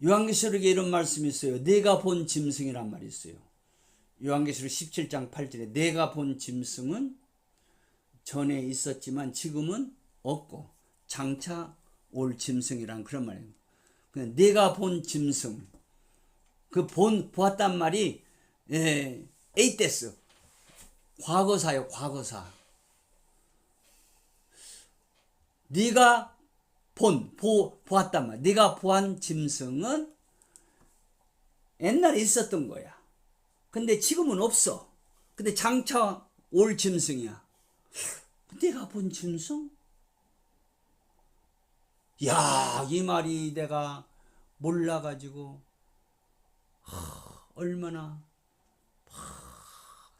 요한계시록에 이런 말씀이 있어요. 내가 본 짐승이란 말이 있어요. 요한계시록 17장 8절에 내가 본 짐승은 전에 있었지만 지금은 없고 장차 올 짐승이란 그런 말이에요. 그냥 내가 본 짐승 보았단 말이 에이테스 과거사요, 과거사. 네가 보았단 말이야. 네가 보한 짐승은 옛날에 있었던 거야. 근데 지금은 없어. 근데 장차 올 짐승이야. 내가 본 짐승? 야, 이 말이 내가 몰라가지고 얼마나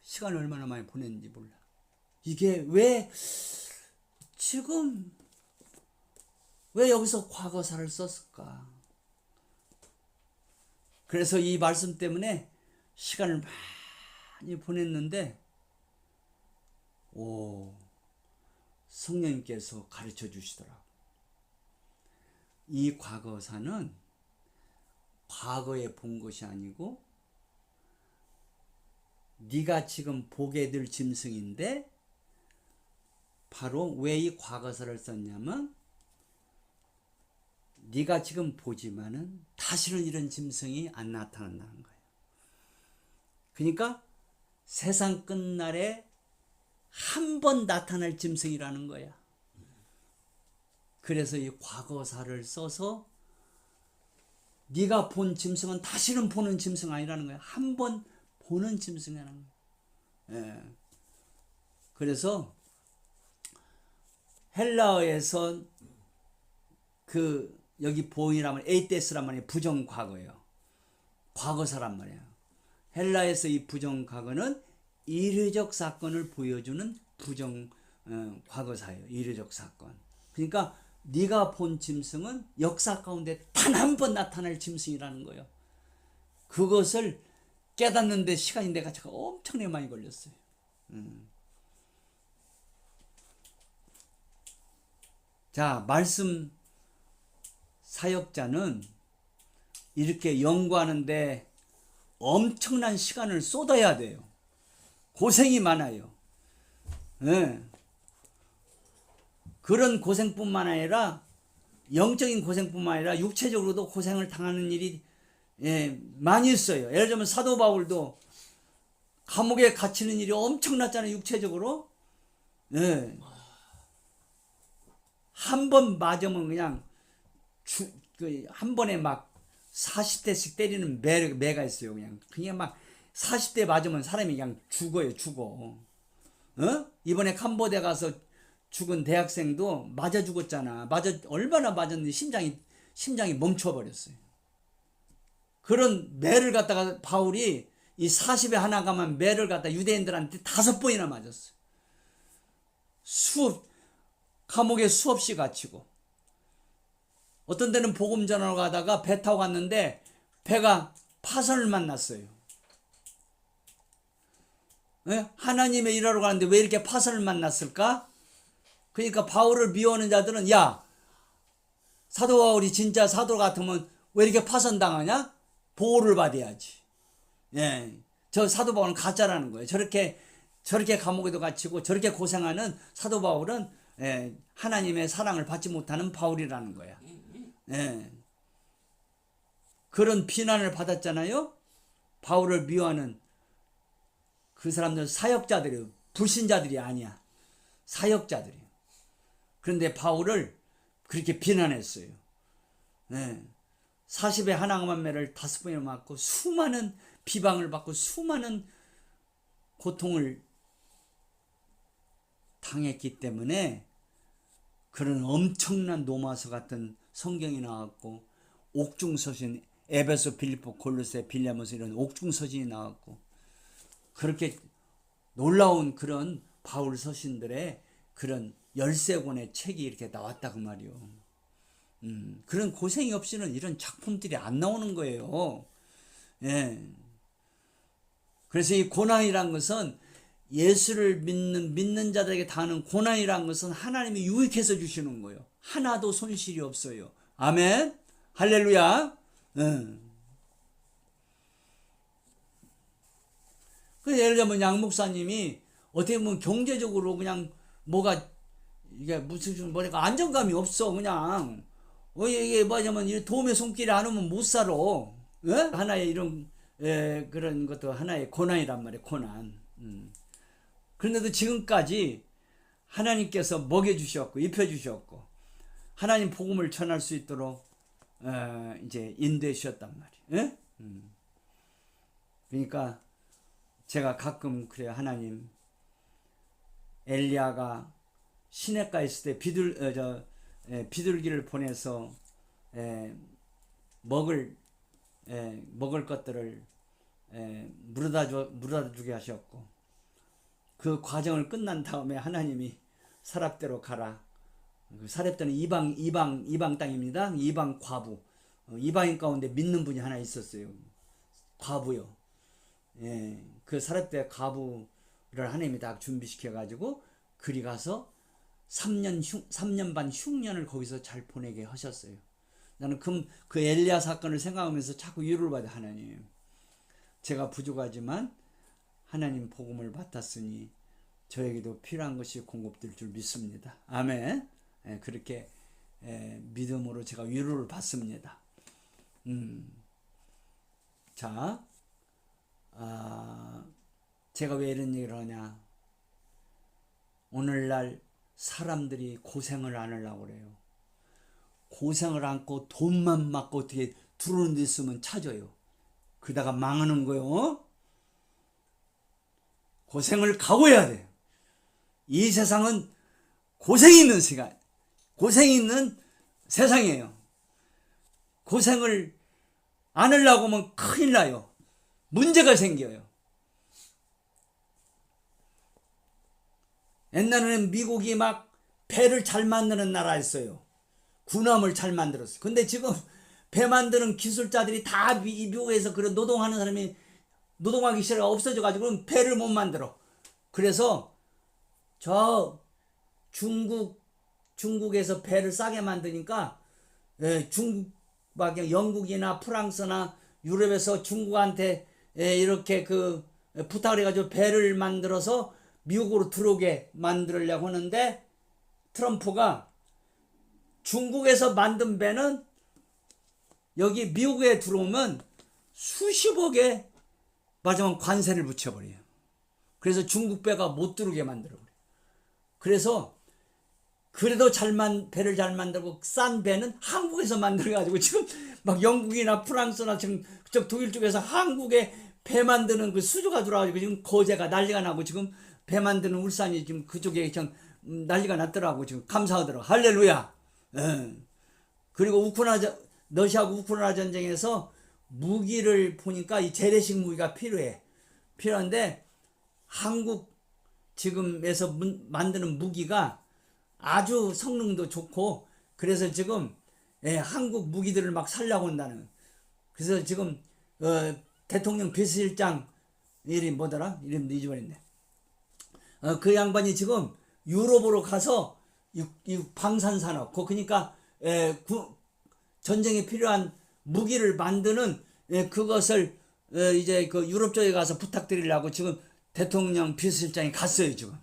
시간을 얼마나 많이 보냈는지 몰라. 이게 지금 왜 여기서 과거사를 썼을까? 그래서 이 말씀 때문에 시간을 많이 보냈는데 성령님께서 가르쳐 주시더라고. 이 과거사는 과거에 본 것이 아니고 네가 지금 보게 될 짐승인데, 바로 왜 이 과거사를 썼냐면 네가 지금 보지만은 다시는 이런 짐승이 안 나타난다는 거예요. 그러니까 세상 끝날에 한 번 나타날 짐승이라는 거야. 그래서 이 과거사를 써서 네가 본 짐승은 다시는 보는 짐승 아니라는 거야. 한 번 보는 짐승이라는 거야. 예. 그래서 헬라어에서 여기 보이라면 에이테스란 말이에요. 부정과거예요. 과거사란 말이에요. 헬라에서 이 부정과거는 이례적 사건을 보여주는 과거사예요. 이례적 사건. 그러니까 네가 본 짐승은 역사 가운데 단 한 번 나타날 짐승이라는 거예요. 그것을 깨닫는데 시간이 내가 엄청나게 많이 걸렸어요. 자, 말씀 사역자는 이렇게 연구하는데 엄청난 시간을 쏟아야 돼요. 고생이 많아요. 네. 그런 고생뿐만 아니라 영적인 고생뿐만 아니라 육체적으로도 고생을 당하는 일이 많이 있어요. 예를 들면 사도 바울도 감옥에 갇히는 일이 엄청났잖아요. 육체적으로. 네. 한 번 맞으면 그냥 한 번에 막 40대씩 때리는 매가 있어요. 그냥 막 40대 맞으면 사람이 그냥 죽어요. 죽어. 이번에 캄보디아 가서 죽은 대학생도 맞아 죽었잖아. 얼마나 맞았는데 심장이 멈춰버렸어요. 그런 매를 갖다가 바울이 이 40에 하나 가만 매를 갖다 유대인들한테 5번이나 맞았어요. 감옥에 수없이 갇히고, 어떤 데는 복음 전하러 가다가 배 타고 갔는데 배가 파선을 만났어요. 하나님의 일하러 가는데 왜 이렇게 파선을 만났을까? 그러니까 바울을 미워하는 자들은, 야, 사도 바울이 진짜 사도 같으면 왜 이렇게 파선당하냐? 보호를 받아야지. 저 사도 바울은 가짜라는 거예요. 저렇게 감옥에도 갇히고 저렇게 고생하는 사도 바울은 하나님의 사랑을 받지 못하는 바울이라는 거야. 그런 비난을 받았잖아요. 바울을 미워하는 그 사람들은 사역자들이에요. 불신자들이 아니야. 사역자들이에요. 그런데 바울을 그렇게 비난했어요. 40에 하나만 매를 5번이나 맞고 수많은 비방을 받고 수많은 고통을 당했기 때문에 그런 엄청난 로마서 같은 성경이 나왔고, 옥중서신 에베소, 빌립보, 골로새, 빌레몬서 이런 옥중서신이 나왔고, 그렇게 놀라운 그런 바울 서신들의 그런 13권의 책이 이렇게 나왔다 그 말이요. 그런 고생이 없이는 이런 작품들이 안 나오는 거예요. 그래서 이 고난이란 것은, 예수를 믿는 자들에게 당하는 고난이란 것은 하나님이 유익해서 주시는 거예요. 하나도 손실이 없어요. 아멘. 할렐루야. 예를 들면 양 목사님이 어떻게 보면 경제적으로 그냥 이게 무슨 뭐랄까 안정감이 없어. 그냥 이게 뭐냐면 도움의 손길이 안 오면 못 살아. 하나의 이런 그런 것도 하나의 고난이란 말이에요. 고난. 그런데도 지금까지 하나님께서 먹여주셨고 입혀주셨고 하나님 복음을 전할 수 있도록 이제 인도해 주셨단 말이에요. 그러니까 제가 가끔 그래요. 하나님, 엘리야가 시냇가에 있을 때 비둘기를 보내서 먹을 것들을 물어다 주게 하셨고, 그 과정을 끝난 다음에 하나님이 사렙대로 가라. 사렙대는 이방 땅입니다. 이방 과부. 이방인 가운데 믿는 분이 하나 있었어요. 과부요. 그 사렙대 과부를 하나님이 다 준비시켜 가지고 그리 가서 3년 반 흉년을 거기서 잘 보내게 하셨어요. 나는 그 엘리야 사건을 생각하면서 자꾸 위로를 받아. 하나님, 제가 부족하지만 하나님 복음을 맡았으니 저에게도 필요한 것이 공급될 줄 믿습니다. 아멘. 그렇게 믿음으로 제가 위로를 받습니다. 자, 제가 왜 이런 얘기를 하냐. 오늘날 사람들이 고생을 안 하려고 그래요. 고생을 않고 돈만 맞고 어떻게 들어오는 데 있으면 찾아요. 그러다가 망하는 거요. 고생을 각오해야 돼요. 이 세상은 고생이 있는 시간, 고생이 있는 세상이에요. 고생을 안 하려고 하면 큰일 나요. 문제가 생겨요. 옛날에는 미국이 막 배를 잘 만드는 나라였어요. 군함을 잘 만들었어요. 근데 지금 배 만드는 기술자들이 다 미국에서 그런 노동하는 사람이 노동하기 싫어 없어져가지고 배를 못 만들어. 그래서 저 중국에서 배를 싸게 만드니까 중국밖에 영국이나 프랑스나 유럽에서 중국한테 이렇게 그 부탁을 해가지고 배를 만들어서 미국으로 들어오게 만들려고 하는데, 트럼프가 중국에서 만든 배는 여기 미국에 들어오면 수십억에 마지막 관세를 붙여버려요. 그래서 중국 배가 못 들어오게 만들어버려요. 그래서 그래도 배를 잘 만들고 싼 배는 한국에서 만들어가지고 지금 막 영국이나 프랑스나 지금 그쪽 독일 쪽에서 한국에 배 만드는 그 수주가 들어와가지고 지금 거제가 난리가 나고, 지금 배 만드는 울산이 지금 그쪽에 좀 난리가 났더라고. 지금 감사하더라고. 할렐루야. 그리고 러시아하고 우크라이나 전쟁에서 무기를 보니까 이 재래식 무기가 필요한데 한국 지금에서 만드는 무기가 아주 성능도 좋고, 그래서 지금 한국 무기들을 막 살려고 한다는. 그래서 지금 대통령 비서실장 이름이 뭐더라? 이름도 잊어버렸네. 그 양반이 지금 유럽으로 가서 이 방산산업, 그러니까 전쟁에 필요한 무기를 만드는 그것을 이제 그 유럽 쪽에 가서 부탁드리려고 지금 대통령 비서실장이 갔어요 지금.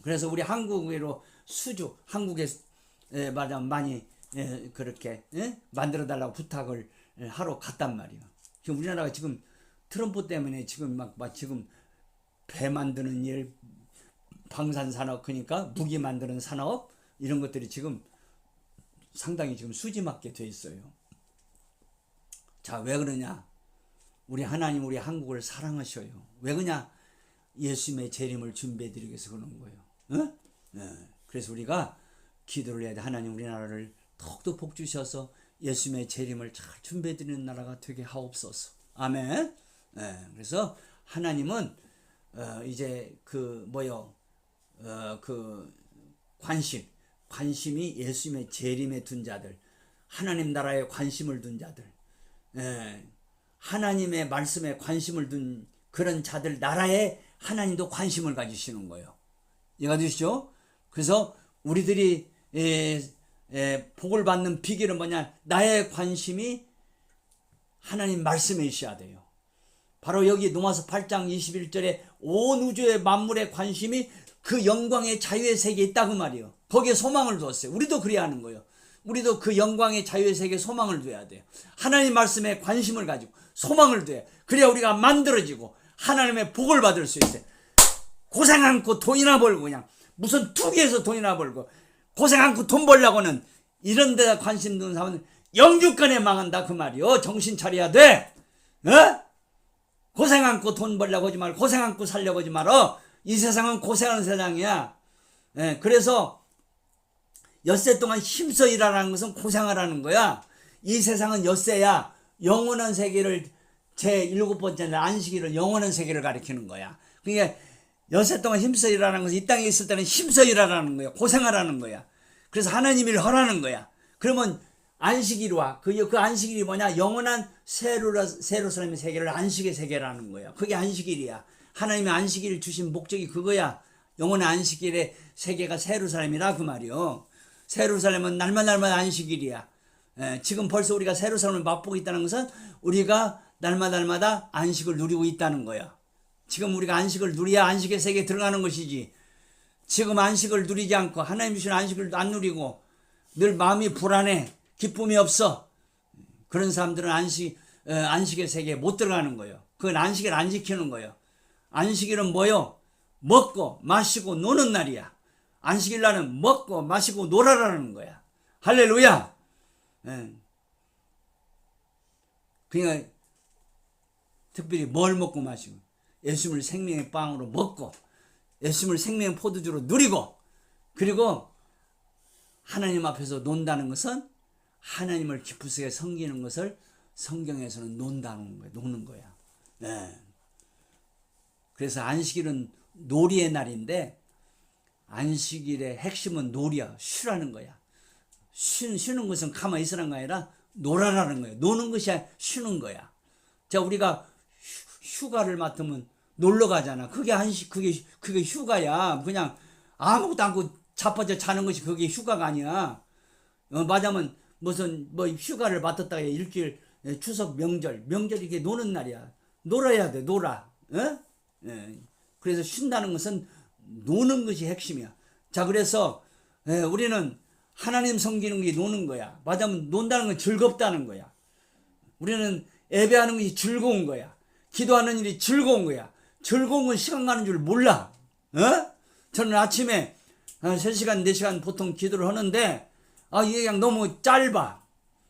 그래서 우리 한국으로 한국에 말하면 많이 그렇게 만들어 달라고 부탁을 하러 갔단 말이에요. 지금 우리나라가 지금 트럼프 때문에 지금 지금 배 만드는 일, 방산 산업, 그러니까 무기 만드는 산업, 이런 것들이 지금 상당히 지금 수지맞게 돼 있어요. 자, 왜 그러냐? 우리 하나님 우리 한국을 사랑하셔요. 왜 그러냐? 예수님의 재림을 준비해드리기 위해서 그러는 거예요. 그래서 우리가 기도를 해야 돼. 하나님 우리나라를 더욱더 복 주셔서 예수님의 재림을 잘 준비해드리는 나라가 되게 하옵소서. 아멘. 그래서 하나님은 이제 그 관심이 예수님의 재림에 둔 자들, 하나님 나라에 관심을 둔 자들, 하나님의 말씀에 관심을 둔 그런 자들 나라에 하나님도 관심을 가지시는 거예요. 이해가 되시죠? 그래서 우리들이 복을 받는 비결은 뭐냐? 나의 관심이 하나님 말씀에 있어야 돼요. 바로 여기 로마서 8장 21절에 온 우주의 만물의 관심이 그 영광의 자유의 세계에 있다고 말이에요. 거기에 소망을 두었어요. 우리도 그래야 하는 거예요. 우리도 그 영광의 자유의 세계에 소망을 둬야 돼요. 하나님 말씀에 관심을 가지고 소망을 둬야, 그래야 우리가 만들어지고 하나님의 복을 받을 수 있어요. 고생 않고 돈이나 벌고 그냥 무슨 투기해서 돈이나 벌고 고생 않고 돈 벌려고는 이런 데다 관심 두는 사람은 영주권에 망한다 그 말이요. 정신 차려야 돼. 어? 고생 않고 돈 벌려고 하지 말고 고생 않고 살려고 하지 말어. 이 세상은 고생하는 세상이야. 예, 그래서 엿새 동안 힘써 일하라는 것은 고생하라는 거야. 이 세상은 엿새야. 영원한 세계를 제7번째 안식일을 영원한 세계를 가리키는 거야. 그러니까 엿새 동안 힘써 일하라는 것은 이 땅에 있을 때는 힘써 일하라는 거야. 고생하라는 거야. 그래서 하나님이 허라는 거야. 그러면 안식일이 와. 그 안식일이 뭐냐? 영원한 세루살렘의 세계를 안식의 세계라는 거야. 그게 안식일이야. 하나님이 안식일을 주신 목적이 그거야. 영원한 안식일의 세계가 세루살렘이라 그 말이요. 세루살렘은 날마다 안식일이야. 지금 벌써 우리가 세루살렘을 맛보고 있다는 것은 우리가 날마다 안식을 누리고 있다는 거야. 지금 우리가 안식을 누려야 안식의 세계에 들어가는 것이지. 지금 안식을 누리지 않고 하나님 주신 안식을 안 누리고 늘 마음이 불안해. 기쁨이 없어. 그런 사람들은 안식의 세계에 못 들어가는 거예요. 그건 안식을 안 지키는 거예요. 안식일은 뭐요? 먹고 마시고 노는 날이야. 안식일 날은 먹고 마시고 놀아라는 거야. 할렐루야. 그러니까 특별히 뭘 먹고 마시고 예수님을 생명의 빵으로 먹고 예수님을 생명의 포도주로 누리고 그리고 하나님 앞에서 논다는 것은 하나님을 기쁘게 섬기는 것을 성경에서는 논다는 거야. 노는 거야. 그래서 안식일은 놀이의 날인데 안식일의 핵심은 놀이야. 쉬라는 거야. 쉬는 것은 가만히 있으라는 거 아니라 놀아라는 거야. 노는 것이 쉬는 거야. 자, 우리가 휴가를 맡으면 놀러 가잖아. 그게 그게 휴가야. 그냥 아무것도 않고 자빠져 자는 것이 그게 휴가가 아니야. 맞으면 무슨 휴가를 맡았다가 일주일 추석 명절 이게 노는 날이야. 놀아야 돼. 놀아. 그래서 쉰다는 것은 노는 것이 핵심이야. 자, 그래서 우리는 하나님 섬기는 게 노는 거야. 맞으면 논다는 건 즐겁다는 거야. 우리는 예배하는 것이 즐거운 거야. 기도하는 일이 즐거운 거야. 즐거운 건 시간 가는 줄 몰라. 저는 아침에 3시간 4시간 보통 기도를 하는데 이게 그냥 너무 짧아.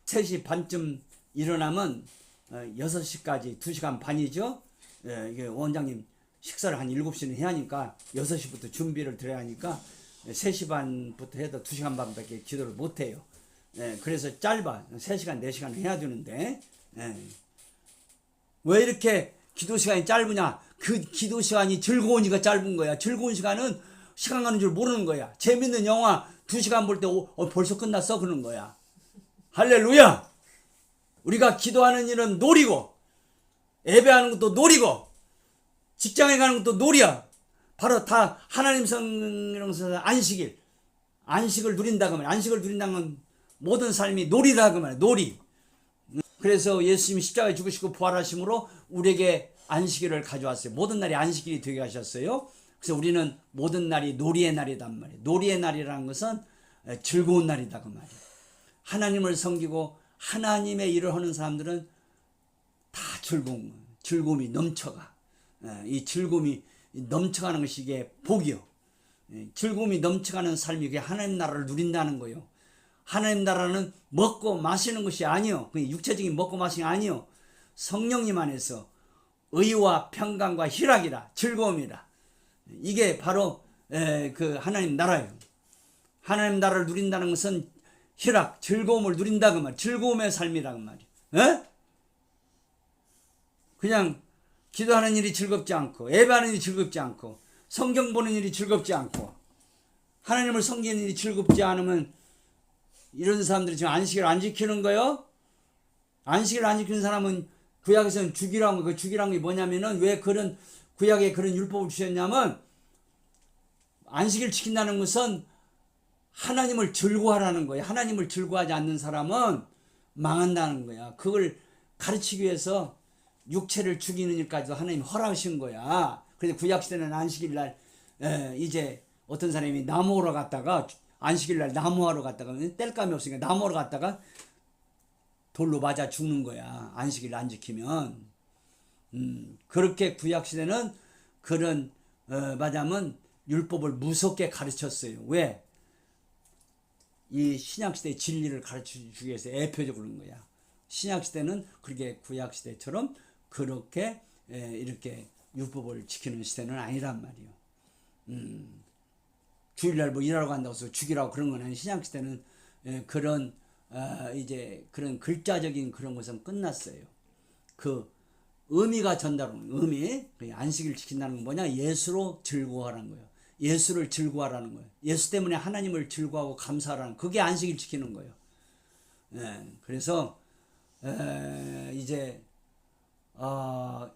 3시 반쯤 일어나면 6시까지 2시간 반이죠. 이게 원장님 식사를 한 7시는 해야 하니까 6시부터 준비를 드려야 하니까 3시 반부터 해도 2시간 반밖에 기도를 못해요. 그래서 짧아. 3시간 4시간 해야 되는데 왜 이렇게 기도 시간이 짧으냐? 그 기도 시간이 즐거우니까 짧은 거야. 즐거운 시간은 시간 가는 줄 모르는 거야. 재밌는 영화 2시간 볼 때 벌써 끝났어? 그러는 거야. 할렐루야. 우리가 기도하는 일은 놀이고 예배하는 것도 놀이고 직장에 가는 것도 놀이야. 바로 다 하나님 성령에서 안식을 누린다 그 말이야. 안식을 누린다는 건 모든 삶이 놀이다 그 말이야. 놀이. 그래서 예수님이 십자가에 죽으시고 부활하심으로 우리에게 안식일을 가져왔어요. 모든 날이 안식일이 되게 하셨어요. 그래서 우리는 모든 날이 놀이의 날이단 말이에요. 놀이의 날이라는 것은 즐거운 날이다 그 말이에요. 하나님을 섬기고 하나님의 일을 하는 사람들은 다 즐거움이 넘쳐가. 이 즐거움이 넘쳐가는 것이 이게 복이요. 즐거움이 넘쳐가는 삶이 이게 하나님 나라를 누린다는 거예요. 하나님 나라는 먹고 마시는 것이 아니요. 육체적인 먹고 마시는 게 아니요. 성령님 안에서 의와 평강과 희락이라 즐거움이라. 이게 바로 그 하나님 나라예요. 하나님 나라를 누린다는 것은 희락, 즐거움을 누린다 그 말. 즐거움의 삶이라 그 말이에요. 그냥 기도하는 일이 즐겁지 않고 예배하는 일이 즐겁지 않고 성경 보는 일이 즐겁지 않고 하나님을 섬기는 일이 즐겁지 않으면 이런 사람들이 지금 안식일을 안 지키는 거요. 안식일을 안 지키는 사람은 구약에서는 죽이라는 거. 그 죽이라는 게 뭐냐면은 왜 그런 구약에 그런 율법을 주셨냐면 안식일 지킨다는 것은 하나님을 즐거워하라는 거예요. 하나님을 즐거워하지 않는 사람은 망한다는 거야. 그걸 가르치기 위해서 육체를 죽이는 일까지도 하나님이 허락하신 거야. 그래서 구약시대는 안식일 날 이제 어떤 사람이 나무하러 갔다가 안식일 날 나무하러 갔다가 뗄감이 없으니까 나무하러 갔다가 돌로 맞아 죽는 거야. 안식일 안 지키면. 그렇게 구약시대는 그런 말하자면 율법을 무섭게 가르쳤어요. 왜? 이 신약시대의 진리를 가르쳐주기 위해서 애표적으로 그런 거야. 신약시대는 그렇게 구약시대처럼 그렇게 이렇게 율법을 지키는 시대는 아니란 말이에요. 주일날 뭐 일하러 간다고 해서 죽이라고 그런 건 아니에요. 신약시대는 그런 이제 그런 글자적인 그런 것은 끝났어요. 그 의미가 전달하는 의미, 안식일 지킨다는 건 뭐냐? 예수로 즐거워하라는 거예요. 예수를 즐거워하라는 거예요. 예수 때문에 하나님을 즐거워하고 감사하라는, 그게 안식일 지키는 거예요. 그래서 이제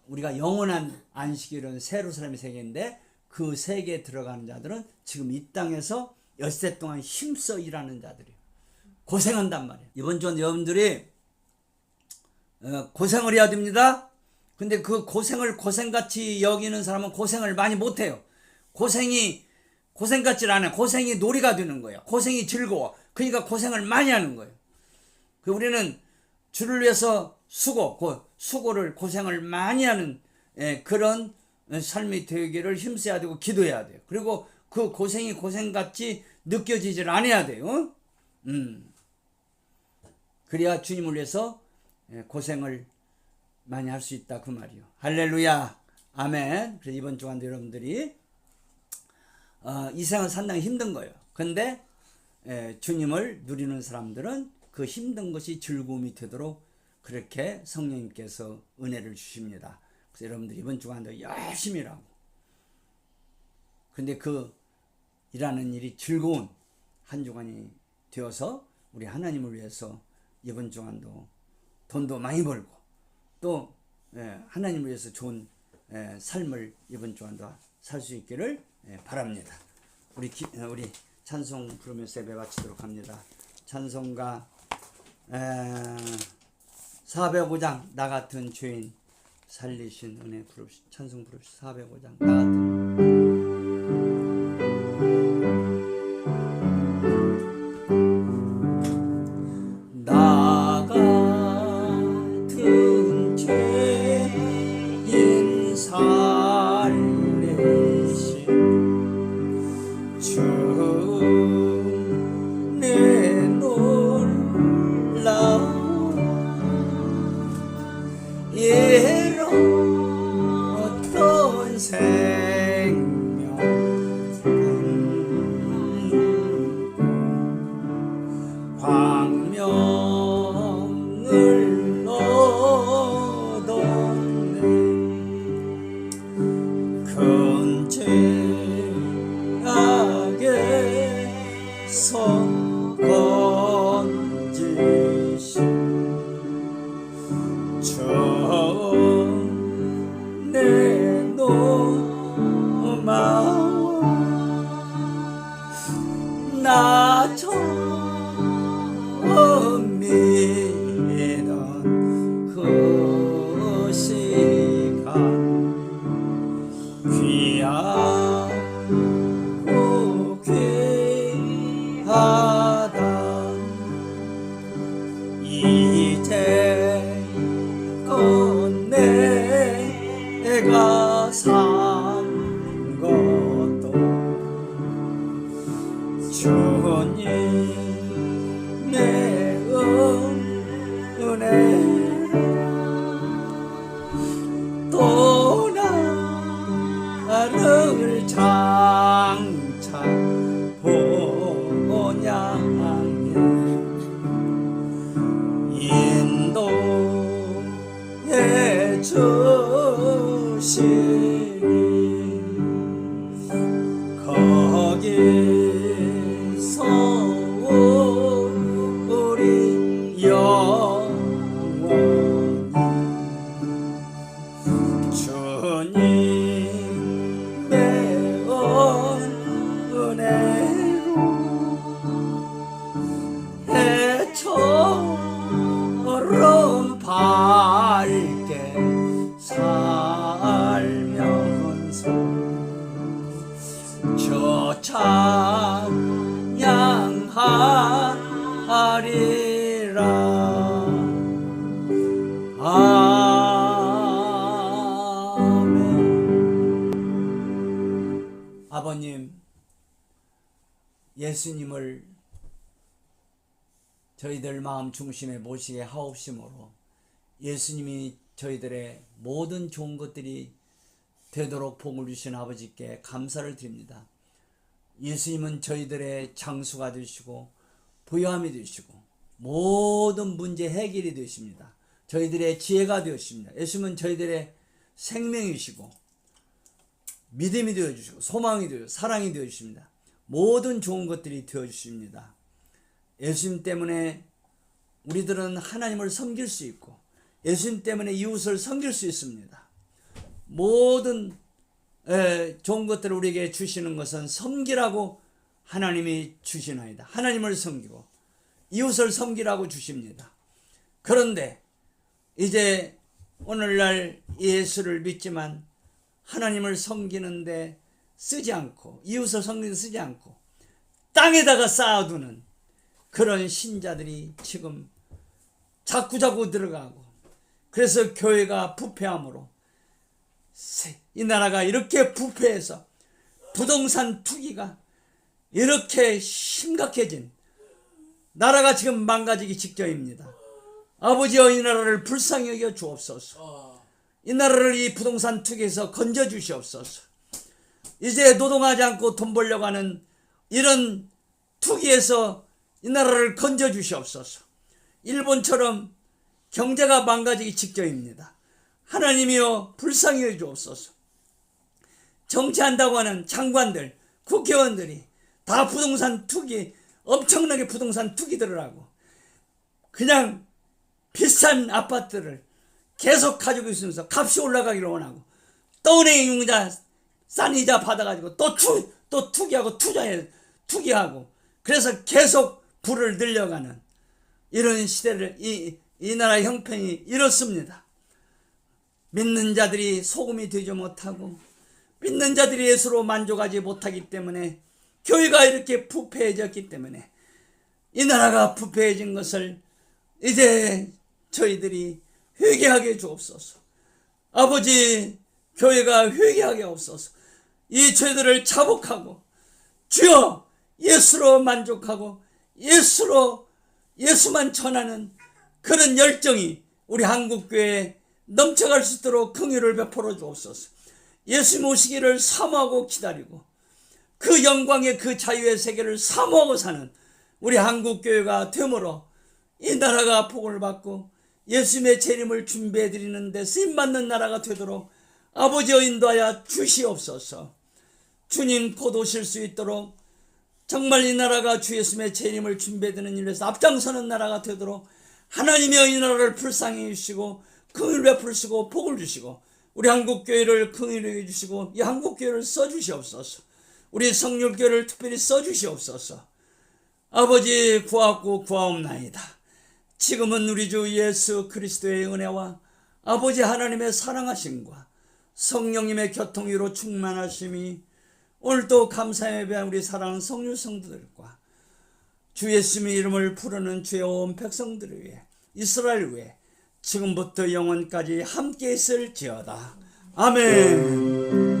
우리가 영원한 안식일은 새 예루살렘의 세계인데, 그 세계에 들어가는 자들은 지금 이 땅에서 엿새 동안 힘써 일하는 자들이에요. 고생한단 말이에요. 이번 주는 여러분들이 고생을 해야 됩니다. 근데 그 고생을 고생같이 여기는 사람은 고생을 많이 못해요. 고생이 고생같지 않아요. 고생이 놀이가 되는 거예요. 고생이 즐거워. 그러니까 고생을 많이 하는 거예요. 우리는 주를 위해서 수고를 고생을 많이 하는 그런 삶이 되기를 힘써야 되고 기도해야 돼요. 그리고 그 고생이 고생같이 느껴지질 않아야 돼요. 그래야 주님을 위해서 고생을 많이 할 수 있다 그 말이요. 할렐루야, 아멘. 그래서 이번 주간도 여러분들이 이 생은 상당히 힘든 거예요. 근데 주님을 누리는 사람들은 그 힘든 것이 즐거움이 되도록 그렇게 성령님께서 은혜를 주십니다. 그래서 여러분들 이번 주간도 열심히 일하고, 근데 그 일하는 일이 즐거운 한 주간이 되어서 우리 하나님을 위해서 이번 주간도 돈도 많이 벌고 또 하나님을 위해서 좋은 삶을 이번 주간도 살 수 있기를 바랍니다. 우리 찬송 부르면서 예배 마치도록 합니다. 찬송가 405장 나 같은 죄인 살리신 은혜 부릅시다. 찬송 부릅시다. 405장 나 같은 나 처음 믿던 그 시간 귀하고 귀하다. 이제껏 내가 산 것도 주님의 은혜 또 나를 장차 본향해 인도해 주시니 거기서 예수님을 저희들 마음 중심에 모시게 하옵심으로 예수님이 저희들의 모든 좋은 것들이 되도록 복을 주신 아버지께 감사를 드립니다. 예수님은 저희들의 장수가 되시고 부요함이 되시고 모든 문제 해결이 되십니다. 저희들의 지혜가 되었습니다. 예수님은 저희들의 생명이시고 믿음이 되어주시고 소망이 되어 사랑이 되어주십니다. 모든 좋은 것들이 되어주십니다. 예수님 때문에 우리들은 하나님을 섬길 수 있고 예수님 때문에 이웃을 섬길 수 있습니다. 모든 좋은 것들을 우리에게 주시는 것은 섬기라고 하나님이 주시나이다. 하나님을 섬기고 이웃을 섬기라고 주십니다. 그런데 이제 오늘날 예수를 믿지만 하나님을 섬기는데 쓰지 않고 이웃을 섬기는데 쓰지 않고 땅에다가 쌓아두는 그런 신자들이 지금 자꾸자꾸 들어가고, 그래서 교회가 부패함으로 이 나라가 이렇게 부패해서 부동산 투기가 이렇게 심각해진 나라가 지금 망가지기 직전입니다. 아버지여, 이 나라를 불쌍히 여겨 주옵소서. 이 나라를 이 부동산 투기에서 건져 주시옵소서. 이제 노동하지 않고 돈 벌려고 하는 이런 투기에서 이 나라를 건져 주시옵소서. 일본처럼 경제가 망가지기 직전입니다. 하나님이여 불쌍히 여겨 주옵소서. 정치한다고 하는 장관들, 국회의원들이 다 부동산 투기, 엄청나게 부동산 투기들을 하고 그냥 비싼 아파트를 계속 가지고 있으면서 값이 올라가기를 원하고 또 은행 융자 싼 이자 받아가지고 또 투기하고 투기하고 그래서 계속 부를 늘려가는 이런 시대를 이 나라 형편이 이렇습니다. 믿는 자들이 소금이 되지 못하고 믿는 자들이 예수로 만족하지 못하기 때문에 교회가 이렇게 부패해졌기 때문에 이 나라가 부패해진 것을 이제 저희들이 회개하게 주옵소서. 아버지, 교회가 회개하게 없소서. 이 죄들을 자복하고 주여 예수로 만족하고 예수만 전하는 그런 열정이 우리 한국교회에 넘쳐갈 수 있도록 긍휼을 베풀어 주옵소서. 예수님 오시기를 사모하고 기다리고 그 영광의 그 자유의 세계를 사모하고 사는 우리 한국교회가 되므로 이 나라가 복을 받고 예수님의 재림을 준비해 드리는 데 쓰임받는 나라가 되도록 아버지여 인도하여 주시옵소서. 주님 곧 오실 수 있도록 정말 이 나라가 주 예수님의 재림을 준비해 드리는 일에서 앞장서는 나라가 되도록 하나님이여 이 나라를 불쌍히 해주시고 긍휼 베푸시고 복을 주시고 우리 한국교회를 긍휼히 해주시고 이 한국교회를 써주시옵소서. 우리 성률교회를 특별히 써주시옵소서. 아버지, 구하고 구하옵나이다. 지금은 우리 주 예수 그리스도의 은혜와 아버지 하나님의 사랑하심과 성령님의 교통위로 충만하심이 오늘도 감사의 예배한 우리 사랑하는 성률 성도들과 주 예수님의 이름을 부르는 주의 온 백성들을 위해 이스라엘 위해 지금부터 영원까지 함께 있을지어다. 아멘.